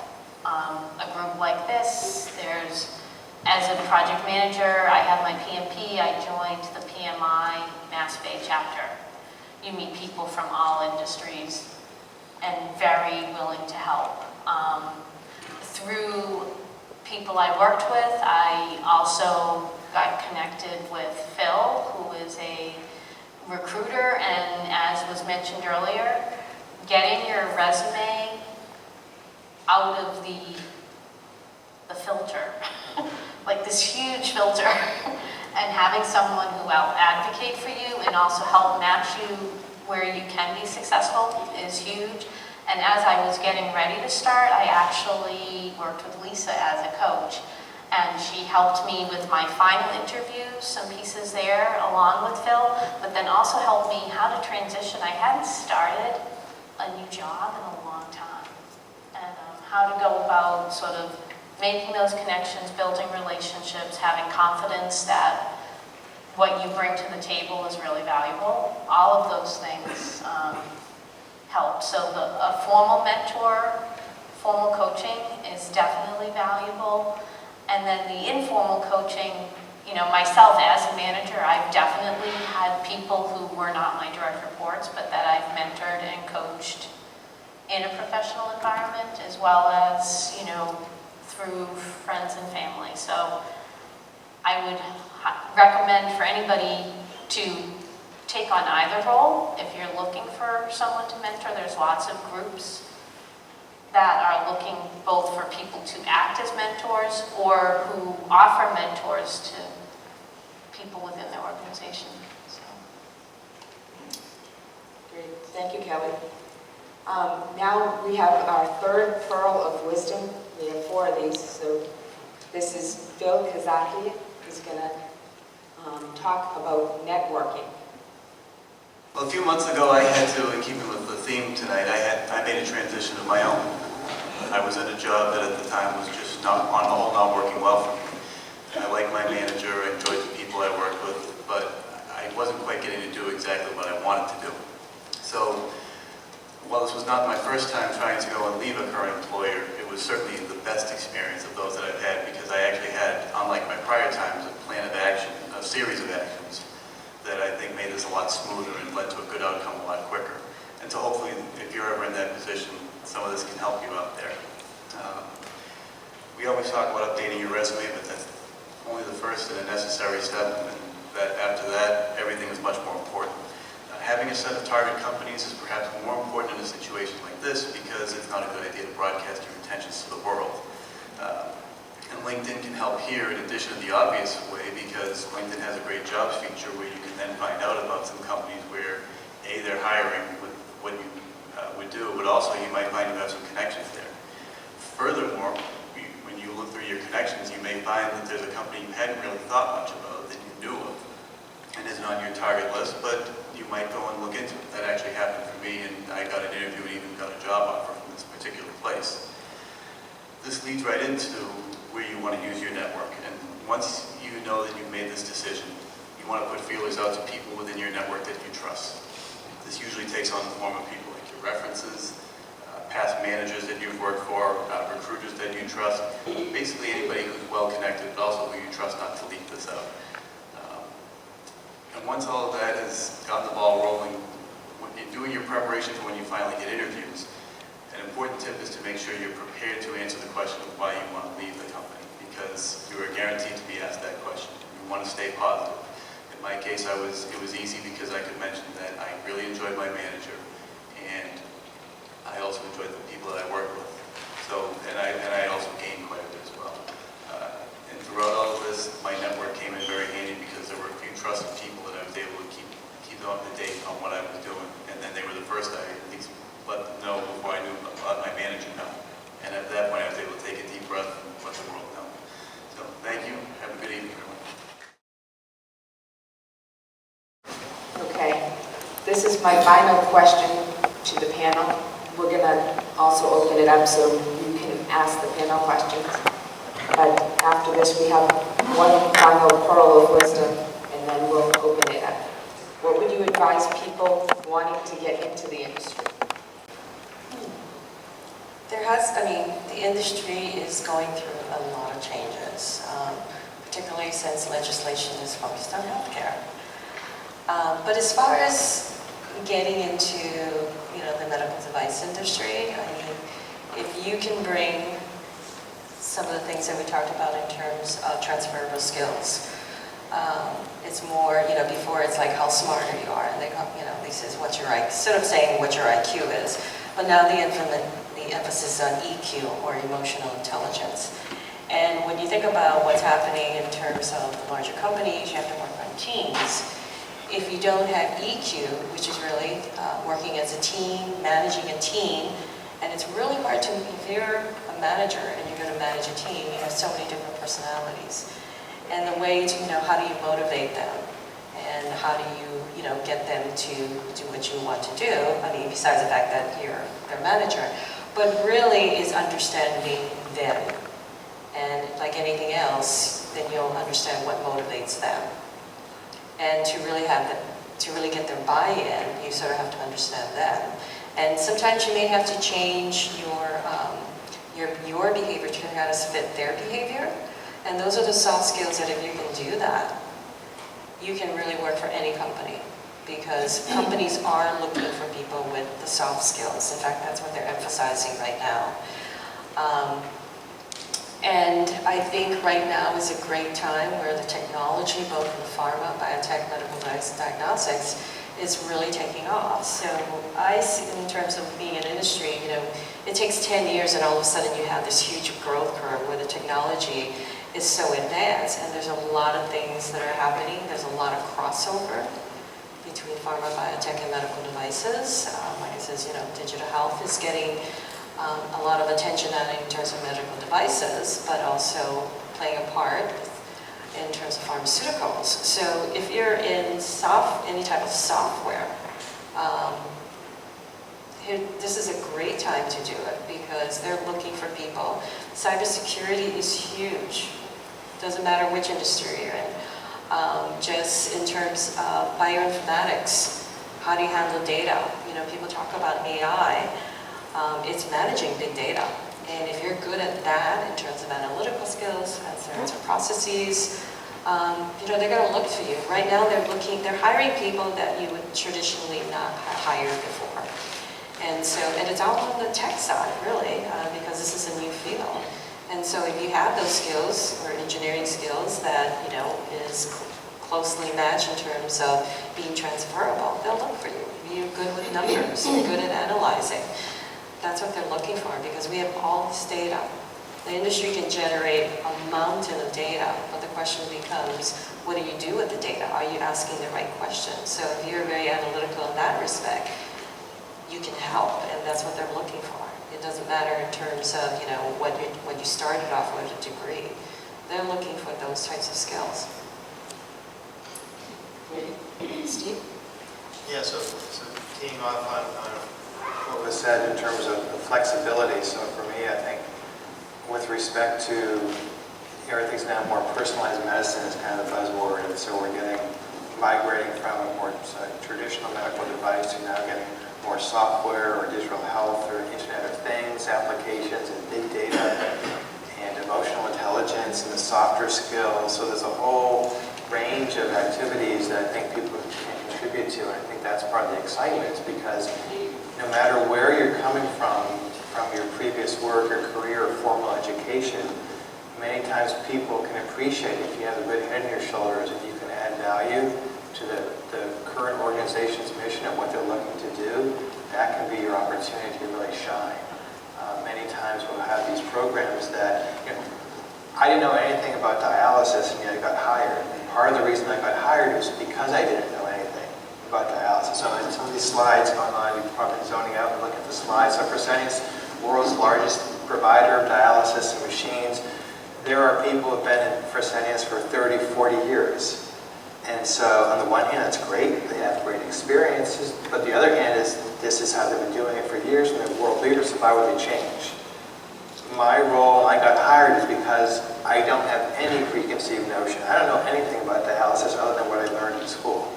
A group like this, as a project manager, I have my PMP, I joined the PMI Mass Bay chapter. You meet people from all industries and very willing to help. Through people I worked with, I also got connected with Phil, who is a recruiter, and as was mentioned earlier, getting your resume out of the filter, like this huge filter, and having someone who will advocate for you and also help match you where you can be successful is huge. And as I was getting ready to start, I actually worked with Lisa as a coach, and she helped me with my final interviews, some pieces there along with Phil, but then also helped me how to transition. I hadn't started a new job in a long time, and how to go about sort of making those connections, building relationships, having confidence that what you bring to the table is really valuable. All of those things help. So a formal mentor, formal coaching is definitely valuable. And then the informal coaching, you know, myself as a manager, I've definitely had people who were not my direct reports, but that I've mentored and coached in a professional environment, as well as, you know, through friends and family. So I would recommend for anybody to take on either role. If you're looking for someone to mentor, there's lots of groups that are looking both for people to act as mentors or who offer mentors to people within their organization. So. Great, thank you, Kelly. Now we have our third pearl of wisdom. We have 4 of these. So this is Phil Kazaki, who's going to talk about networking. Well, a few months ago, I had to, in keeping with the theme tonight, I made a transition of my own. I was at a job that at the time was just not, on the whole, not working well for me. I liked my manager, I enjoyed the people I worked with, but I wasn't quite getting to do exactly what I wanted to do. So, while this was not my first time trying to go and leave a current employer, it was certainly the best experience of those that I've had, because I actually had, unlike my prior times, a plan of action, a series of actions that I think made this a lot smoother and led to a good outcome a lot quicker. And so hopefully, if you're ever in that position, some of this can help you out there. We always talk about updating your resume, but that's only the first and a necessary step, and that after that, everything is much more important. Having a set of target companies is perhaps more important in a situation like this, because it's not a good idea to broadcast your intentions to the world. And LinkedIn can help here in addition to the obvious way, because LinkedIn has a great jobs feature where you can then find out about some companies where, A, they're hiring with what you would do, but also you might find you have some connections there. Furthermore, when you look through your connections, you may find that there's a company you hadn't really thought much about that you knew of and isn't on your target list, but you might go and look into it. That actually happened for me, and I got an interview and even got a job offer from this particular place. This leads right into where you want to use your network. And once you know that you've made this decision, you want to put feelers out to people within your network that you trust. This usually takes on the form of people like your references, past managers that you've worked for, recruiters that you trust, basically anybody who's well connected, but also who you trust not to leak this out. And once all of that has gotten the ball rolling, when you're doing your preparation for when you finally get interviews, an important tip is to make sure you're prepared to answer the question of why you want to leave the company, because you are guaranteed to be asked that question. You want to stay positive. In my case, it was easy because I could mention that I really enjoyed my manager, and I also enjoyed the people that I worked with. So, and I also gained quite a bit as well. And throughout all of this, my network came in very handy because there were a few trusted people that I was able to keep up to date on what I was doing. And then they were the first I at least let them know before I knew let my manager know. And at that point, I was able to take a deep breath and let the world know. So thank you. Have a good evening, everyone. Okay, this is my final question to the panel. We're going to also open it up so you can ask the panel questions. But after this, we have one final pearl of wisdom, and then we'll open it up. What would you advise people wanting to get into the industry? The industry is going through a lot of changes, particularly since legislation is focused on healthcare. But as far as getting into, the medical device industry, if you can bring some of the things that we talked about in terms of transferable skills, it's more, before it's like how smart you are, and they says what's your IQ, instead of saying what your IQ is, but now the emphasis on EQ or emotional intelligence. And when you think about what's happening in terms of the larger companies, you have to work on teams. If you don't have EQ, which is really working as a team, managing a team, and it's really hard to, if you're a manager and you're going to manage a team, you have so many different personalities. And the way to, how do you motivate them? And how do you, get them to do what you want to do? Besides the fact that you're their manager. But really is understanding them. And like anything else, then you'll understand what motivates them. And to really get their buy-in, you sort of have to understand them. And sometimes you may have to change your behavior to kind of fit their behavior. And those are the soft skills that if you can do that, you can really work for any company. Because companies are looking for people with the soft skills. In fact, that's what they're emphasizing right now. And I think right now is a great time where the technology, both in pharma, biotech, medical diagnostics, is really taking off. So I see in terms of being in industry, it takes 10 years and all of a sudden you have this huge growth curve where the technology is so advanced and there's a lot of things that are happening. There's a lot of crossover between pharma, biotech, and medical devices. Like I says, digital health is getting a lot of attention not in terms of medical devices, but also playing a part in terms of pharmaceuticals. So if you're in any type of software, this is a great time to do it because they're looking for people. Cybersecurity is huge. Doesn't matter which industry you're in. Just in terms of bioinformatics, how do you handle data? People talk about AI. It's managing big data. And if you're good at that in terms of analytical skills, in terms of processes, they're going to look for you. Right now they're hiring people that you would traditionally not have hired before. And it's all on the tech side, really, because this is a new field. And so if you have those skills or engineering skills that, is closely matched in terms of being transferable, they'll look for you. You're good with numbers, you're good at analyzing. That's what they're looking for because we have all this data. The industry can generate a mountain of data, but the question becomes, what do you do with the data? Are you asking the right questions? So if you're very analytical in that respect, you can help, and that's what they're looking for. It doesn't matter in terms of, what you started off with a degree. They're looking for those types of skills. Steve? Yeah, so teeing off on what was said in terms of the flexibility. So for me, I think with respect to everything's now more personalized medicine is kind of the buzzword, and so we're migrating from a more traditional medical device to now getting more software or digital health or Internet of Things applications and big data and emotional intelligence and the softer skills. So there's a whole range of activities that I think people can contribute to, and I think that's part of the excitement because no matter where you're coming from your previous work or career or formal education, many times people can appreciate if you have a good head on your shoulders and you can add value to the current organization's mission and what they're looking to do. That can be your opportunity to really shine. Many times we'll have these programs that, I didn't know anything about dialysis, and yet I got hired. And part of the reason I got hired was because I didn't know anything about dialysis. So in some of these slides online, you're probably zoning out and looking at the slides. So Fresenius, world's largest provider of dialysis and machines. There are people who have been in Fresenius for 30, 40 years. And so on the one hand, it's great. They have great experiences. But the other hand is this is how they've been doing it for years, and they're world leaders, so why would they change? My role, I got hired, is because I don't have any preconceived notion. I don't know anything about dialysis other than what I learned in school.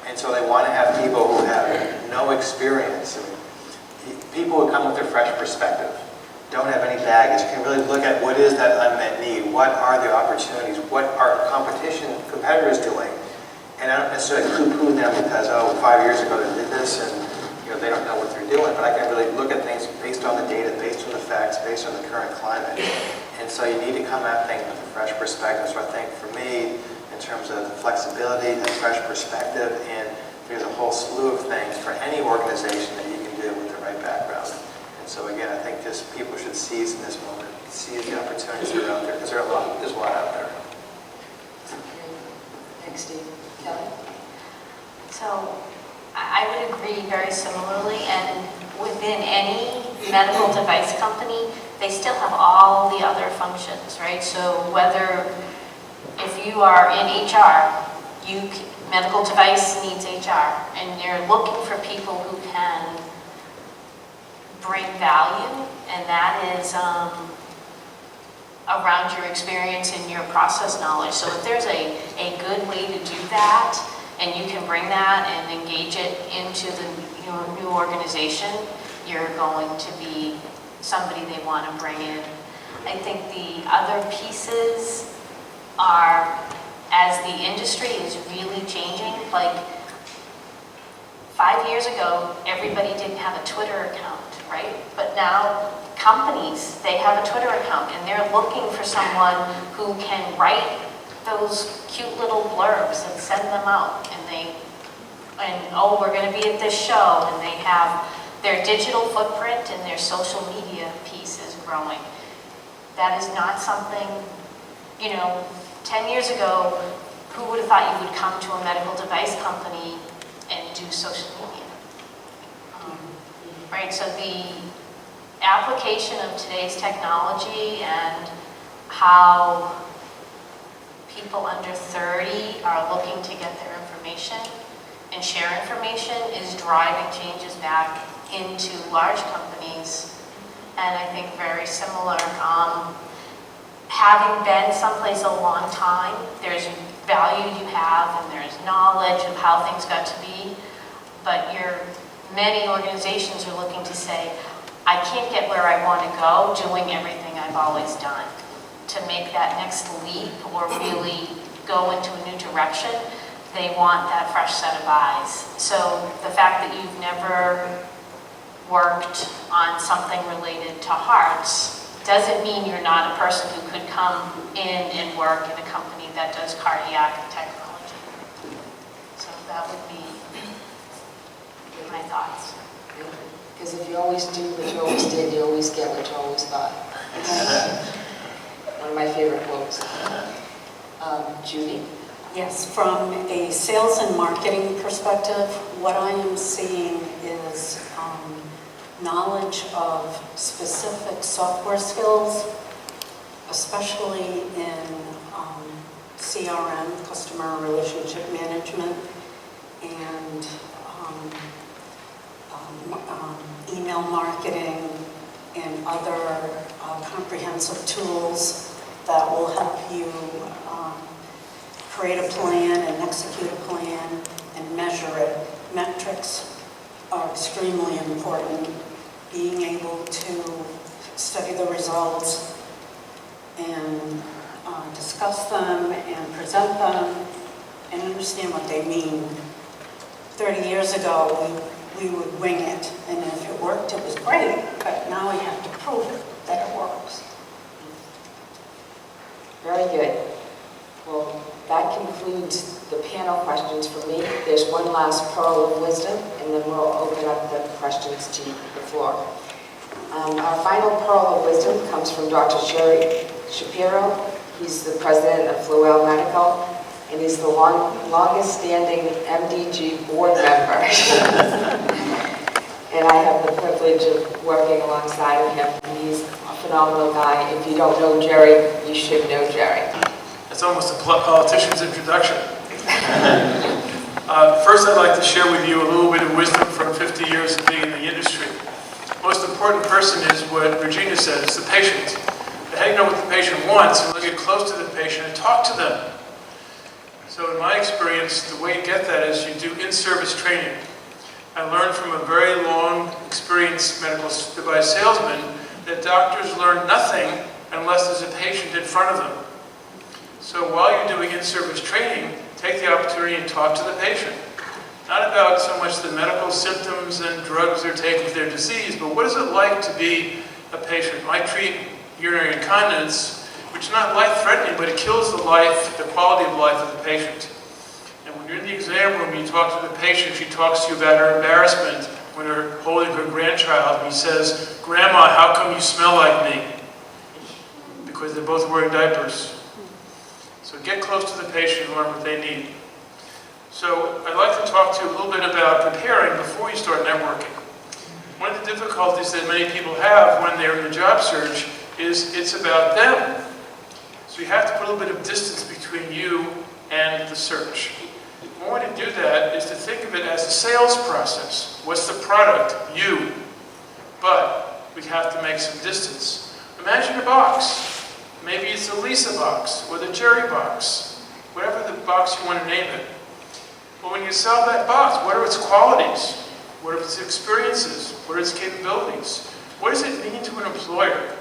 And so they want to have people who have no experience. I mean, people who come with a fresh perspective, don't have any baggage, can really look at what is that unmet need, what are the opportunities, what are competitors doing, and I don't necessarily poo-poo them because, oh, 5 years ago they did this and they don't know what they're doing, but I can really look at things based on the data, based on the facts, based on the current climate. And so you need to come at things with a fresh perspective. So I think for me, in terms of flexibility, that fresh perspective, and there's a whole slew of things for any organization that you can do with the right background. And so again, I think just people should seize in this moment, seize the opportunities that are out there, because there's a lot out there. Thanks, Steve. Kelly? So I would agree very similarly, and within any medical device company, they still have all the other functions, right? So whether if you are in HR, medical device needs HR, and you're looking for people who can bring value, and that is around your experience and your process knowledge. So if there's a good way to do that, and you can bring that and engage it into your new organization, you're going to be somebody they want to bring in. I think the other pieces are, as the industry is really changing, like 5 years ago, everybody didn't have a Twitter account, right? But now companies, they have a Twitter account, and they're looking for someone who can write those cute little blurbs and send them out, and oh, we're going to be at this show, and they have their digital footprint and their social media piece is growing. That is not something, 10 years ago, who would have thought you would come to a medical device company and do social media? Right, so the application of today's technology and how people under 30 are looking to get their information and share information is driving changes back into large companies. And I think very similar, having been someplace a long time, there's value you have and there's knowledge of how things got to be, but many organizations are looking to say, I can't get where I want to go doing everything I've always done. To make that next leap or really go into a new direction, they want that fresh set of eyes. So the fact that you've never worked on something related to hearts doesn't mean you're not a person who could come in and work in a company that does cardiac technology. So that would be my thoughts. Because if you always do what you always did, you always get what you always thought. One of my favorite quotes. Judy? Yes, from a sales and marketing perspective, what I am seeing is knowledge of specific software skills, especially in CRM, customer relationship management, and email marketing and other comprehensive tools that will help you create a plan and execute a plan and measure it. Metrics are extremely important. Being able to study the results and discuss them and present them and understand what they mean. 30 years ago, we would wing it, and if it worked, it was great, but now we have to prove it, that it works. Very good. Well, that concludes the panel questions for me. There's one last pearl of wisdom, and then we'll open up the questions to the floor. Our final pearl of wisdom comes from Dr. Sherry Shapiro, He's the president of Fluel Medical, and he's the longest-standing MDG board member. And I have the privilege of working alongside of him. And he's a phenomenal guy. If you don't know Jerry, you should know Jerry. That's almost a politician's introduction. First, I'd like to share with you a little bit of wisdom from 50 years of being in the industry. The most important person is what Regina said, it's the patient. How do you know what the patient wants? And we'll get close to the patient and talk to them. So in my experience, the way you get that is you do in-service training. I learned from a very long experienced medical device salesman that doctors learn nothing unless there's a patient in front of them. So while you're doing in-service training, take the opportunity to talk to the patient. Not about so much the medical symptoms and drugs they're taking for their disease, but what is it like to be a patient? I treat urinary incontinence, which is not life-threatening, but it kills the quality of life of the patient. And when you're in the exam room, you talk to the patient, she talks to you about her embarrassment when they're holding her grandchild, and he says, "Grandma, how come you smell like me?" Because they're both wearing diapers. So get close to the patient and learn what they need. So I'd like to talk to you a little bit about preparing before you start networking. One of the difficulties that many people have when they're in the job search is it's about them. So you have to put a little bit of distance between you and the search. One way to do that is to think of it as a sales process. What's the product? You. But we have to make some distance. Imagine a box. Maybe it's the Lisa box or the Jerry box, whatever the box you want to name it. But when you sell that box, what are its qualities? What are its experiences? What are its capabilities? What does it mean to an employer?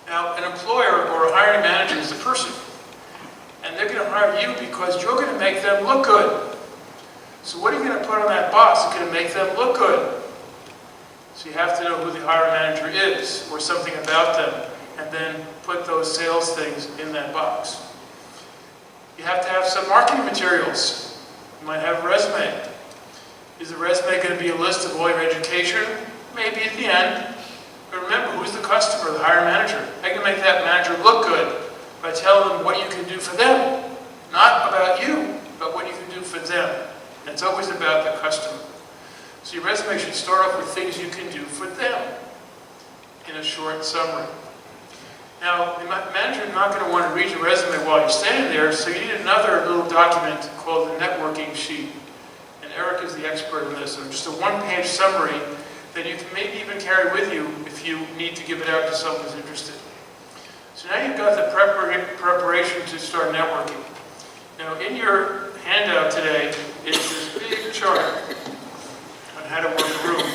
Now, an employer or a hiring manager is a person. And they're going to hire you because you're going to make them look good. So what are you going to put on that box that's going to make them look good? So you have to know who the hiring manager is or something about them, and then put those sales things in that box. You have to have some marketing materials. You might have a resume. Is the resume going to be a list of all your education? Maybe at the end. But remember, who's the customer, the hiring manager? How can you make that manager look good? By telling them what you can do for them. Not about you, but what you can do for them. And it's always about the customer. So your resume should start off with things you can do for them in a short summary. Now, the manager is not going to want to read your resume while you're standing there, so you need another little document called the networking sheet. And Eric is the expert in this. So just a one-page summary that you can maybe even carry with you if you need to give it out to someone who's interested. So now you've got the preparation to start networking. Now in your handout today is this big chart on how to work a room.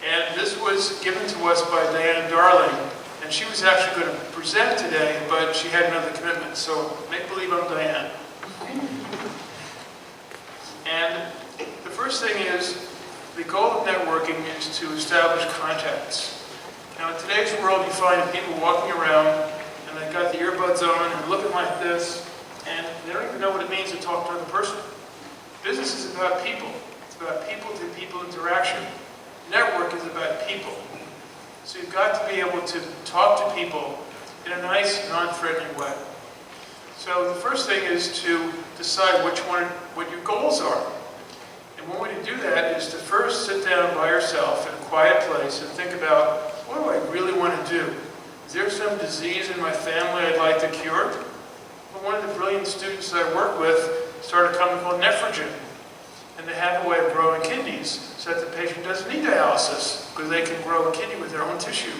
And this was given to us by Diane Darling, and she was actually going to present today, but she had another commitment, so make believe I'm Diane. And the first thing is, the goal of networking is to establish contacts. Now in today's world, you find people walking around and they've got the earbuds on and looking like this, and they don't even know what it means to talk to another person. Business is about people. It's about people-to-people interaction. Network is about people. So you've got to be able to talk to people in a nice, non-threatening way. So the first thing is to decide what your goals are. And one way to do that is to first sit down by yourself in a quiet place and think about, what do I really want to do? Is there some disease in my family I'd like to cure? Well, one of the brilliant students I work with started a company called Nephrogen. And they have a way of growing kidneys so that the patient doesn't need dialysis because they can grow a kidney with their own tissue.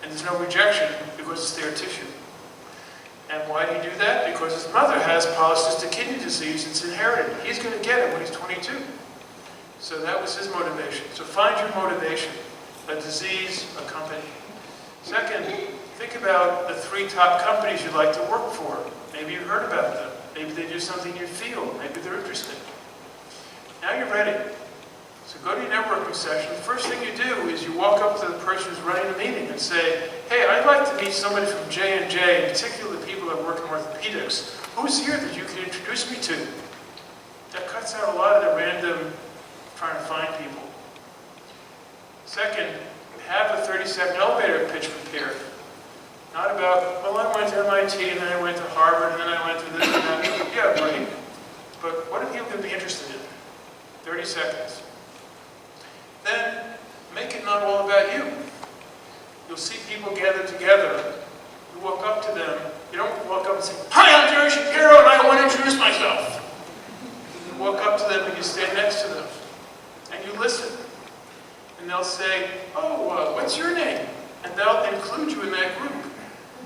And there's no rejection because it's their tissue. And why do you do that? Because his mother has polycystic kidney disease. It's inherited. He's going to get it when he's 22. So that was his motivation. So find your motivation. A disease, a company. Second, think about the 3 top companies you'd like to work for. Maybe you've heard about them. Maybe they do something you feel. Maybe they're interested. Now you're ready. So go to your networking session. The first thing you do is you walk up to the person who's running the meeting and say, hey, I'd like to meet somebody from J&J, in particular the people that work in orthopedics. Who's here that you can introduce me to? That cuts out a lot of the random trying to find people. Second, have a 30-second elevator pitch prepared. Not about, well, I went to MIT and then I went to Harvard and then I went to this and that. Yeah, great. But what are people going to be interested in? 30 seconds. Then make it not all about you. You'll see people gather together. You walk up to them. You don't walk up and say, "Hi, I'm Jerry Shapiro and I want to introduce myself." You walk up to them and you stand next to them. And you listen. And they'll say, "Oh, what's your name?" And they'll include you in that group.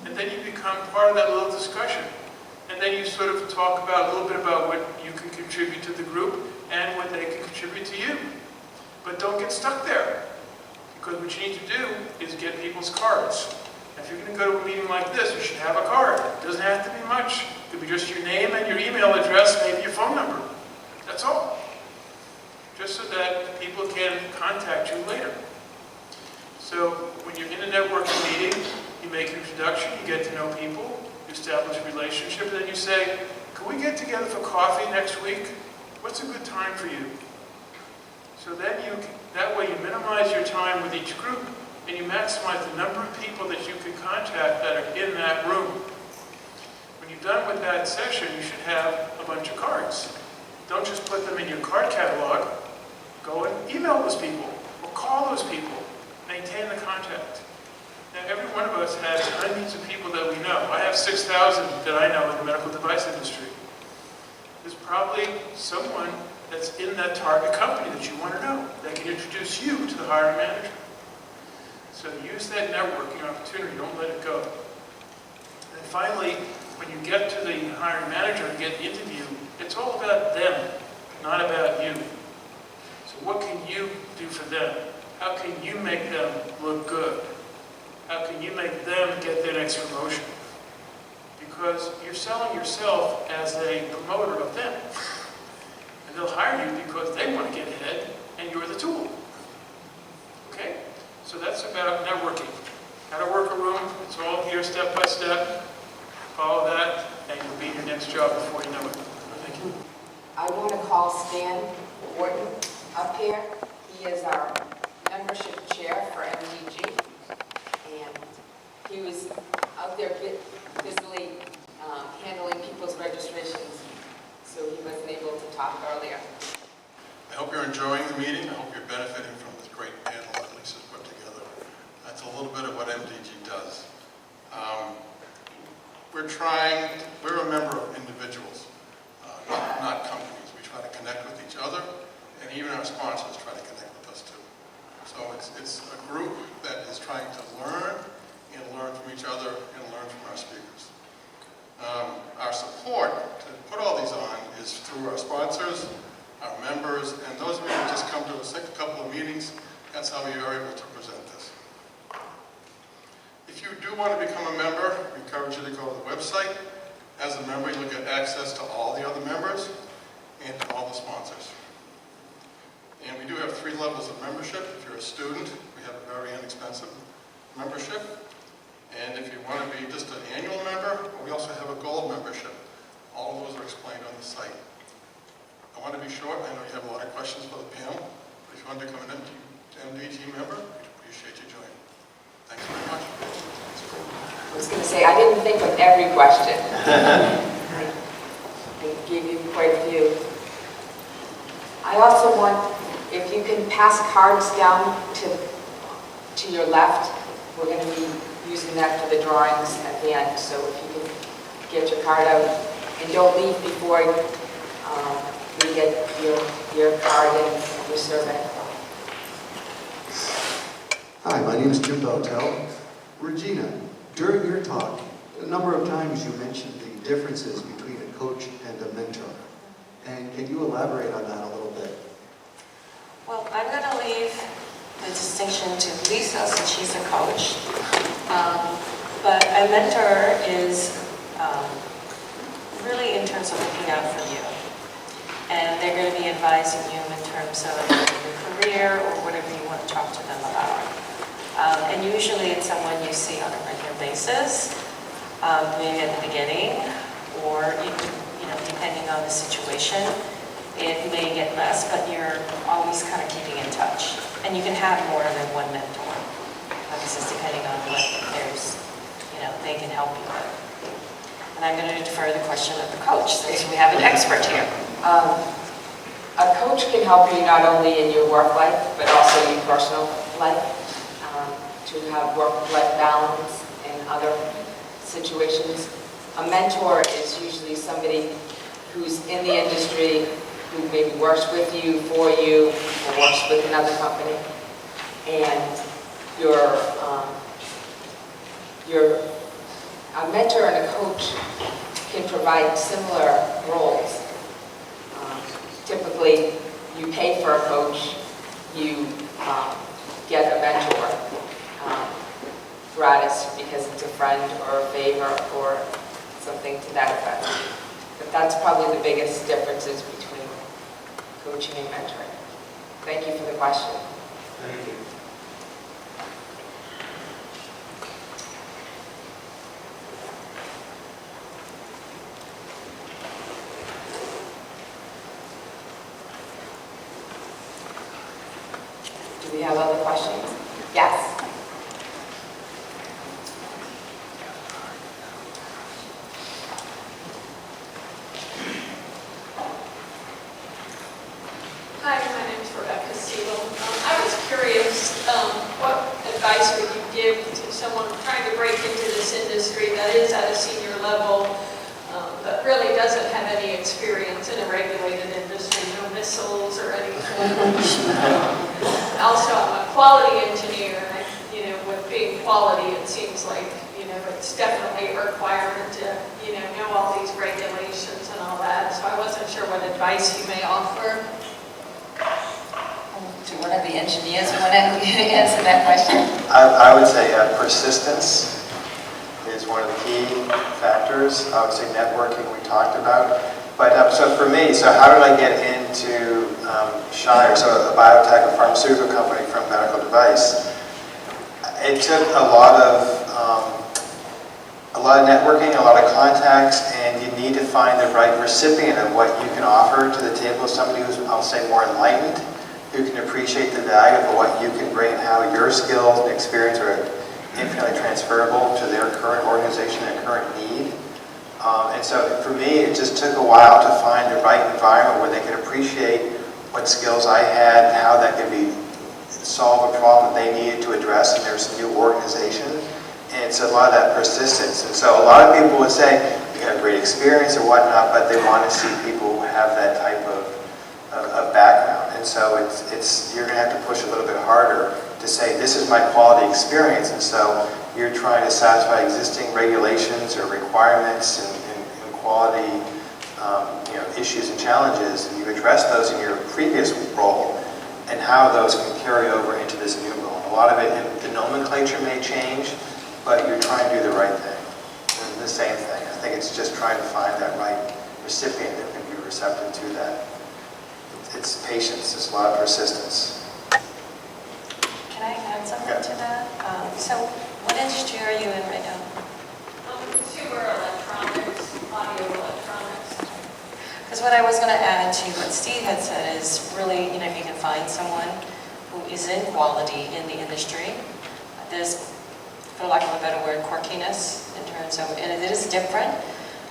And then you become part of that little discussion. And then you sort of talk about a little bit about what you can contribute to the group and what they can contribute to you. But don't get stuck there. Because what you need to do is get people's cards. If you're going to go to a meeting like this, you should have a card. It doesn't have to be much. It could be just your name and your email address, maybe your phone number. That's all. Just so that people can contact you later. So when you're in a networking meeting, you make an introduction, you get to know people, you establish a relationship, and then you say, "Can we get together for coffee next week? What's a good time for you?" So then that way you minimize your time with each group and you maximize the number of people that you can contact that are in that room. When you're done with that session, you should have a bunch of cards. Don't just put them in your card catalog. Go and email those people or call those people. Maintain the contact. Now, every one of us has hundreds of people that we know. I have 6,000 that I know in the medical device industry. There's probably someone that's in that target company that you want to know, that can introduce you to the hiring manager. So use that networking opportunity, don't let it go. And finally, when you get to the hiring manager and get the interview, it's all about them, not about you. So what can you do for them? How can you make them look good? How can you make them get their next promotion? Because you're selling yourself as a promoter of them. And they'll hire you because they want to get ahead, and you're the tool. Okay? So that's about networking. How to work a room, it's all here step by step. Follow that, and you'll be in your next job before you know it. Thank you. I want to call Stan Wharton up here. He is our membership chair for MDG. And he was out there busily handling people's registrations, so he wasn't able to talk earlier. I hope you're enjoying the meeting. I hope you're benefiting from this great panel that Lisa's put together. That's a little bit of what MDG does. We're a member of individuals, not companies. We try to connect with each other, and even our sponsors try to connect with us too. So it's a group that is trying to learn from each other and learn from our speakers. Our support to put all these on is through our sponsors, our members, and those of you who just come to a couple of meetings, that's how we are able to present this. If you do want to become a member, we encourage you to go to the website. As a member, you'll get access to all the other members and to all the sponsors. And we do have 3 levels of membership. If you're a student, we have a very inexpensive membership. And if you want to be just an annual member, we also have a gold membership. All of those are explained on the site. I want to be short. I know you have a lot of questions for the panel. But if you want to become an MDG member, we'd appreciate you joining. Thanks very much. I was going to say, I didn't think of every question. I gave you quite a few. I also want, if you can pass cards down to your left, we're going to be using that for the drawings at the end. So if you can get your card out, and don't leave before you get your card and your survey. Hi, my name is Jim Bautel. Regina, during your talk, a number of times you mentioned the differences between a coach and a mentor. And can you elaborate on that a little bit? Well, I'm going to leave the distinction to Lisa since she's a coach. But a mentor is really in terms of looking out for you. And they're going to be advising you in terms of your career or whatever you want to talk to them about. And usually it's someone you see on a regular basis, maybe at the beginning, or depending on the situation. It may get less, but you're always kind of keeping in touch. And you can have more than one mentor. This is depending on what there's, they can help you with. And I'm going to defer the question of the coach, since we have an expert here. A coach can help you not only in your work life, but also your personal life, to have work-life balance in other situations. A mentor is usually somebody who's in the industry, who maybe works with you, for you, or works with another company. And a mentor and a coach can provide similar roles. Typically, you pay for a coach, you get a mentor gratis because it's a friend or a favor or something to that effect. But that's probably the biggest differences between coaching and mentoring. Thank you for the question. Thank you. Do we have other questions? Yes. Hi, my name is Rebecca Siegel. I was curious, what advice would you give to someone trying to break into this industry that is at a senior level, but really doesn't have any experience in a regulated industry, no missiles or anything? Also, I'm a quality engineer, and with being quality, it seems like, it's definitely a requirement to, know all these regulations and all that. So I wasn't sure what advice you may offer. Do one of the engineers want to answer that question? I would say persistence is one of the key factors. I would say networking we talked about. But so for me, how did I get into Shire, so a biotech, a pharmaceutical company from medical device? It took a lot of networking, a lot of contacts, and you need to find the right recipient of what you can offer to the table. Somebody who's, I'll say, more enlightened, who can appreciate the value of what you can bring and how your skills and experience are infinitely transferable to their current organization and current need. And so for me, it just took a while to find the right environment where they could appreciate what skills I had, how that could solve a problem that they needed to address in their new organization. And it's a lot of that persistence. And so a lot of people would say, you got a great experience or whatnot, but they want to see people who have that type of background. And so you're going to have to push a little bit harder to say, this is my quality experience. And so you're trying to satisfy existing regulations or requirements and quality issues and challenges, and you address those in your previous role, and how those can carry over into this new role. A lot of it, the nomenclature may change, but you're trying to do the right thing. And the same thing. I think it's just trying to find that right recipient that can be receptive to that. It's patience, it's a lot of persistence. Can I add something to that? So what industry are you in right now? Consumer electronics, audio electronics. Because what I was going to add to what Steve had said is really, if you can find someone who is in quality in the industry, there's, for lack of a better word, quirkiness in terms of, and it is different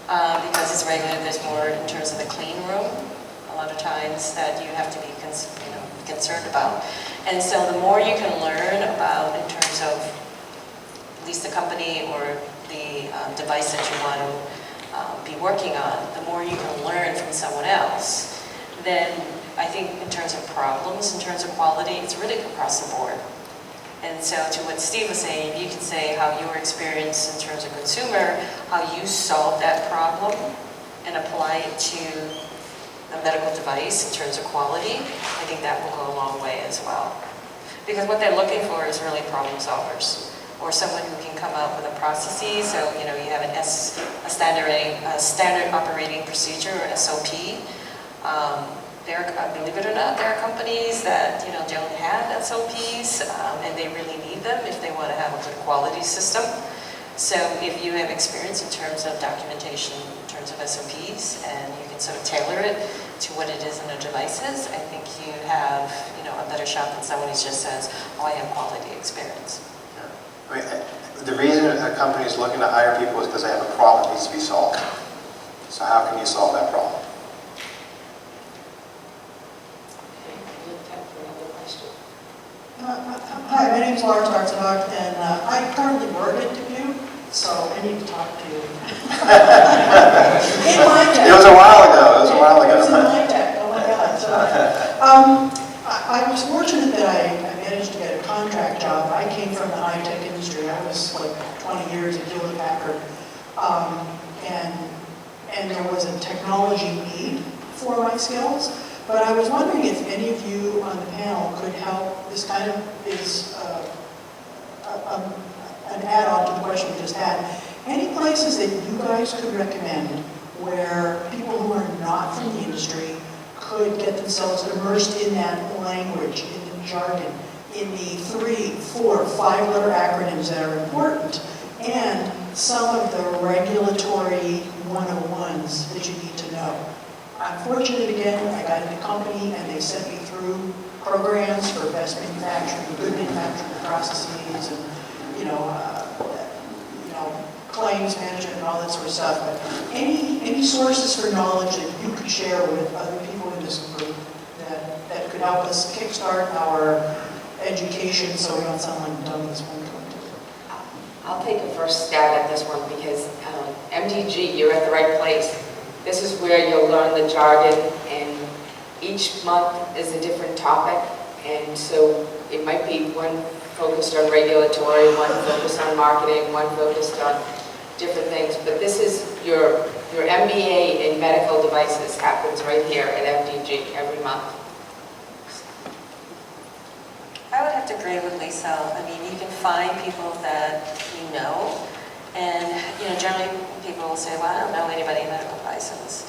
because it's regulated. There's more in terms of the clean room, a lot of times that you have to be concerned about. And so the more you can learn about in terms of at least the company or the device that you want to be working on, the more you can learn from someone else, then I think in terms of problems, in terms of quality, it's really across the board. And so to what Steve was saying, you can say how your experience in terms of consumer, how you solve that problem and apply it to a medical device in terms of quality. I think that will go a long way as well. Because what they're looking for is really problem solvers, or someone who can come up with a processes. So, you have a standard operating procedure, or SOP. Believe it or not, there are companies that don't have SOPs, and they really need them if they want to have a good quality system. So if you have experience in terms of documentation, in terms of SOPs, and you can sort of tailor it to what it is in the devices, I think you have a better shot than someone who just says, oh, I have quality experience. I mean, the reason a company is looking to hire people is because they have a problem that needs to be solved. So how can you solve that problem? Hi, my name's Laura Tarzenbach, and I currently work at Dubuque, so I need to talk to you. In my tech. It was a while ago. It was a while ago. It was in my tech. Oh my God. So, I was fortunate that I managed to get a contract job. I came from the high-tech industry. I was like 20 years at Hewlett Packard, and there was a technology need for my skills. But I was wondering if any of you on the panel could help. This kind of is an add-on to the question we just had. Any places that you guys could recommend where people who are not from the industry could get themselves immersed in that language, in the jargon, in the 3, 4, 5-letter acronyms that are important, and some of the regulatory 101s that you need to know. I'm fortunate again, I got in a company and they sent me through programs for best manufacturing, good manufacturing processes, and claims management and all that sort of stuff. But any sources for knowledge that you could share with other people in this group that could help us kickstart our education so we don't sound like dummies when we come to it. I'll take a first stab at this one because MDG, you're at the right place. This is where you'll learn the jargon, and each month is a different topic, and so it might be one focused on regulatory, one focused on marketing, one focused on different things, but this is your MBA in medical devices happens right here at MDG every month. I would have to agree with Lisa. I mean, you can find people that you know, and generally people will say, well, I don't know anybody in medical devices.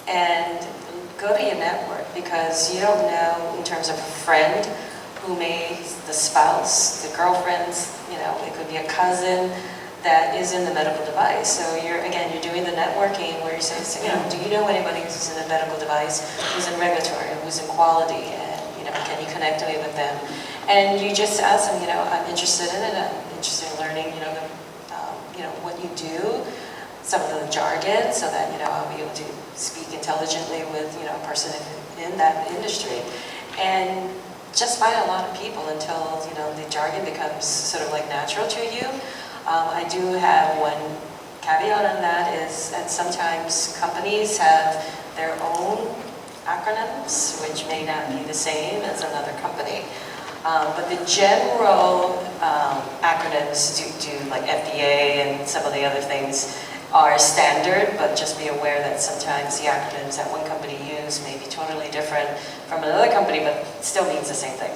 And go to your network, because you don't know in terms of a friend who may, the spouse, the girlfriends, it could be a cousin that is in the medical device. So you're doing the networking where you say, do you know anybody who's in a medical device, who's in regulatory, who's in quality, and can you connect me with them? And you just ask them, I'm interested in it, I'm interested in learning, what you do, some of the jargon, so that, I'll be able to speak intelligently with, a person in that industry. And just find a lot of people until, the jargon becomes sort of like natural to you. I do have one caveat on that is that sometimes companies have their own acronyms, which may not be the same as another company. But the general acronyms do like FDA and some of the other things are standard, but just be aware that sometimes the acronyms that one company uses may be totally different from another company, but still means the same thing.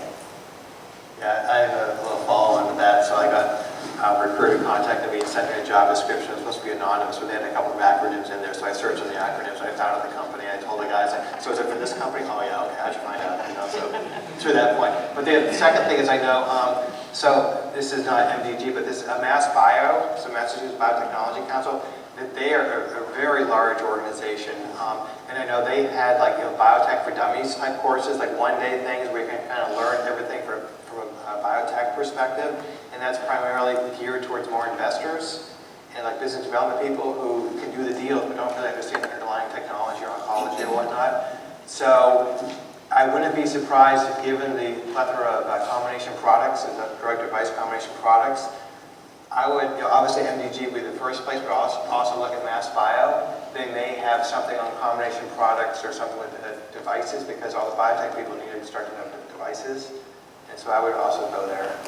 Yeah, I have a little follow-on to that. So I got a recruiter contacted me and sent me a job description. It was supposed to be anonymous, but they had a couple of acronyms in there. So I searched on the acronyms, and I found out the company. I told the guys, so is it for this company? Oh yeah, okay, I should find out. So to that point. But the second thing is I know, so this is not MDG, but this is Mass Bio, so Massachusetts Biotechnology Council. They are a very large organization, and I know they had like biotech for dummies type courses, like one-day things where you can kind of learn everything from a biotech perspective, and that's primarily geared towards more investors and like business development people who can do the deals but don't really understand the underlying technology or oncology or whatnot. So I wouldn't be surprised if, given the plethora of combination products, and the drug device combination products, I would, obviously MDG would be the first place, but also look at Mass Bio. They may have something on combination products or something with devices, because all the biotech people need to start to know devices. And so I would also go there.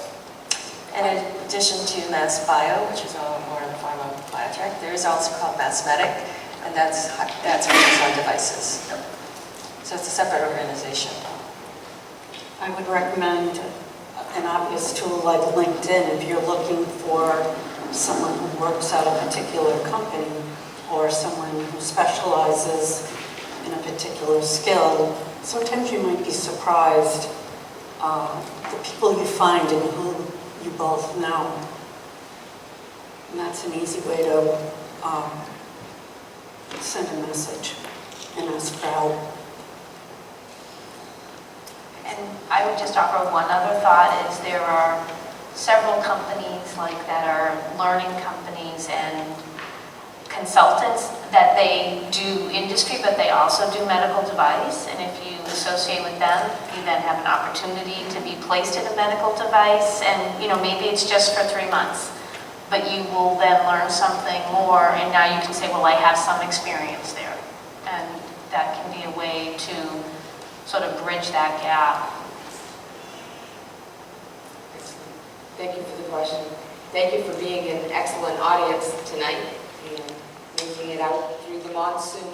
And in addition to Mass Bio, which is more in the form of biotech, there is also called Mass Medic, and that's focused on devices. Yep. So it's a separate organization. I would recommend an obvious tool like LinkedIn if you're looking for someone who works at a particular company or someone who specializes in a particular skill. Sometimes you might be surprised the people you find and who you both know. And that's an easy way to send a message and ask for help. And I would just offer one other thought is there are several companies like that are learning companies and consultants that they do industry, but they also do medical device. And if you associate with them, you then have an opportunity to be placed in a medical device. And maybe it's just for 3 months, but you will then learn something more. And now you can say, well, I have some experience there. And that can be a way to sort of bridge that gap. Thank you for the question. Thank you for being an excellent audience tonight and making it out through the monsoon.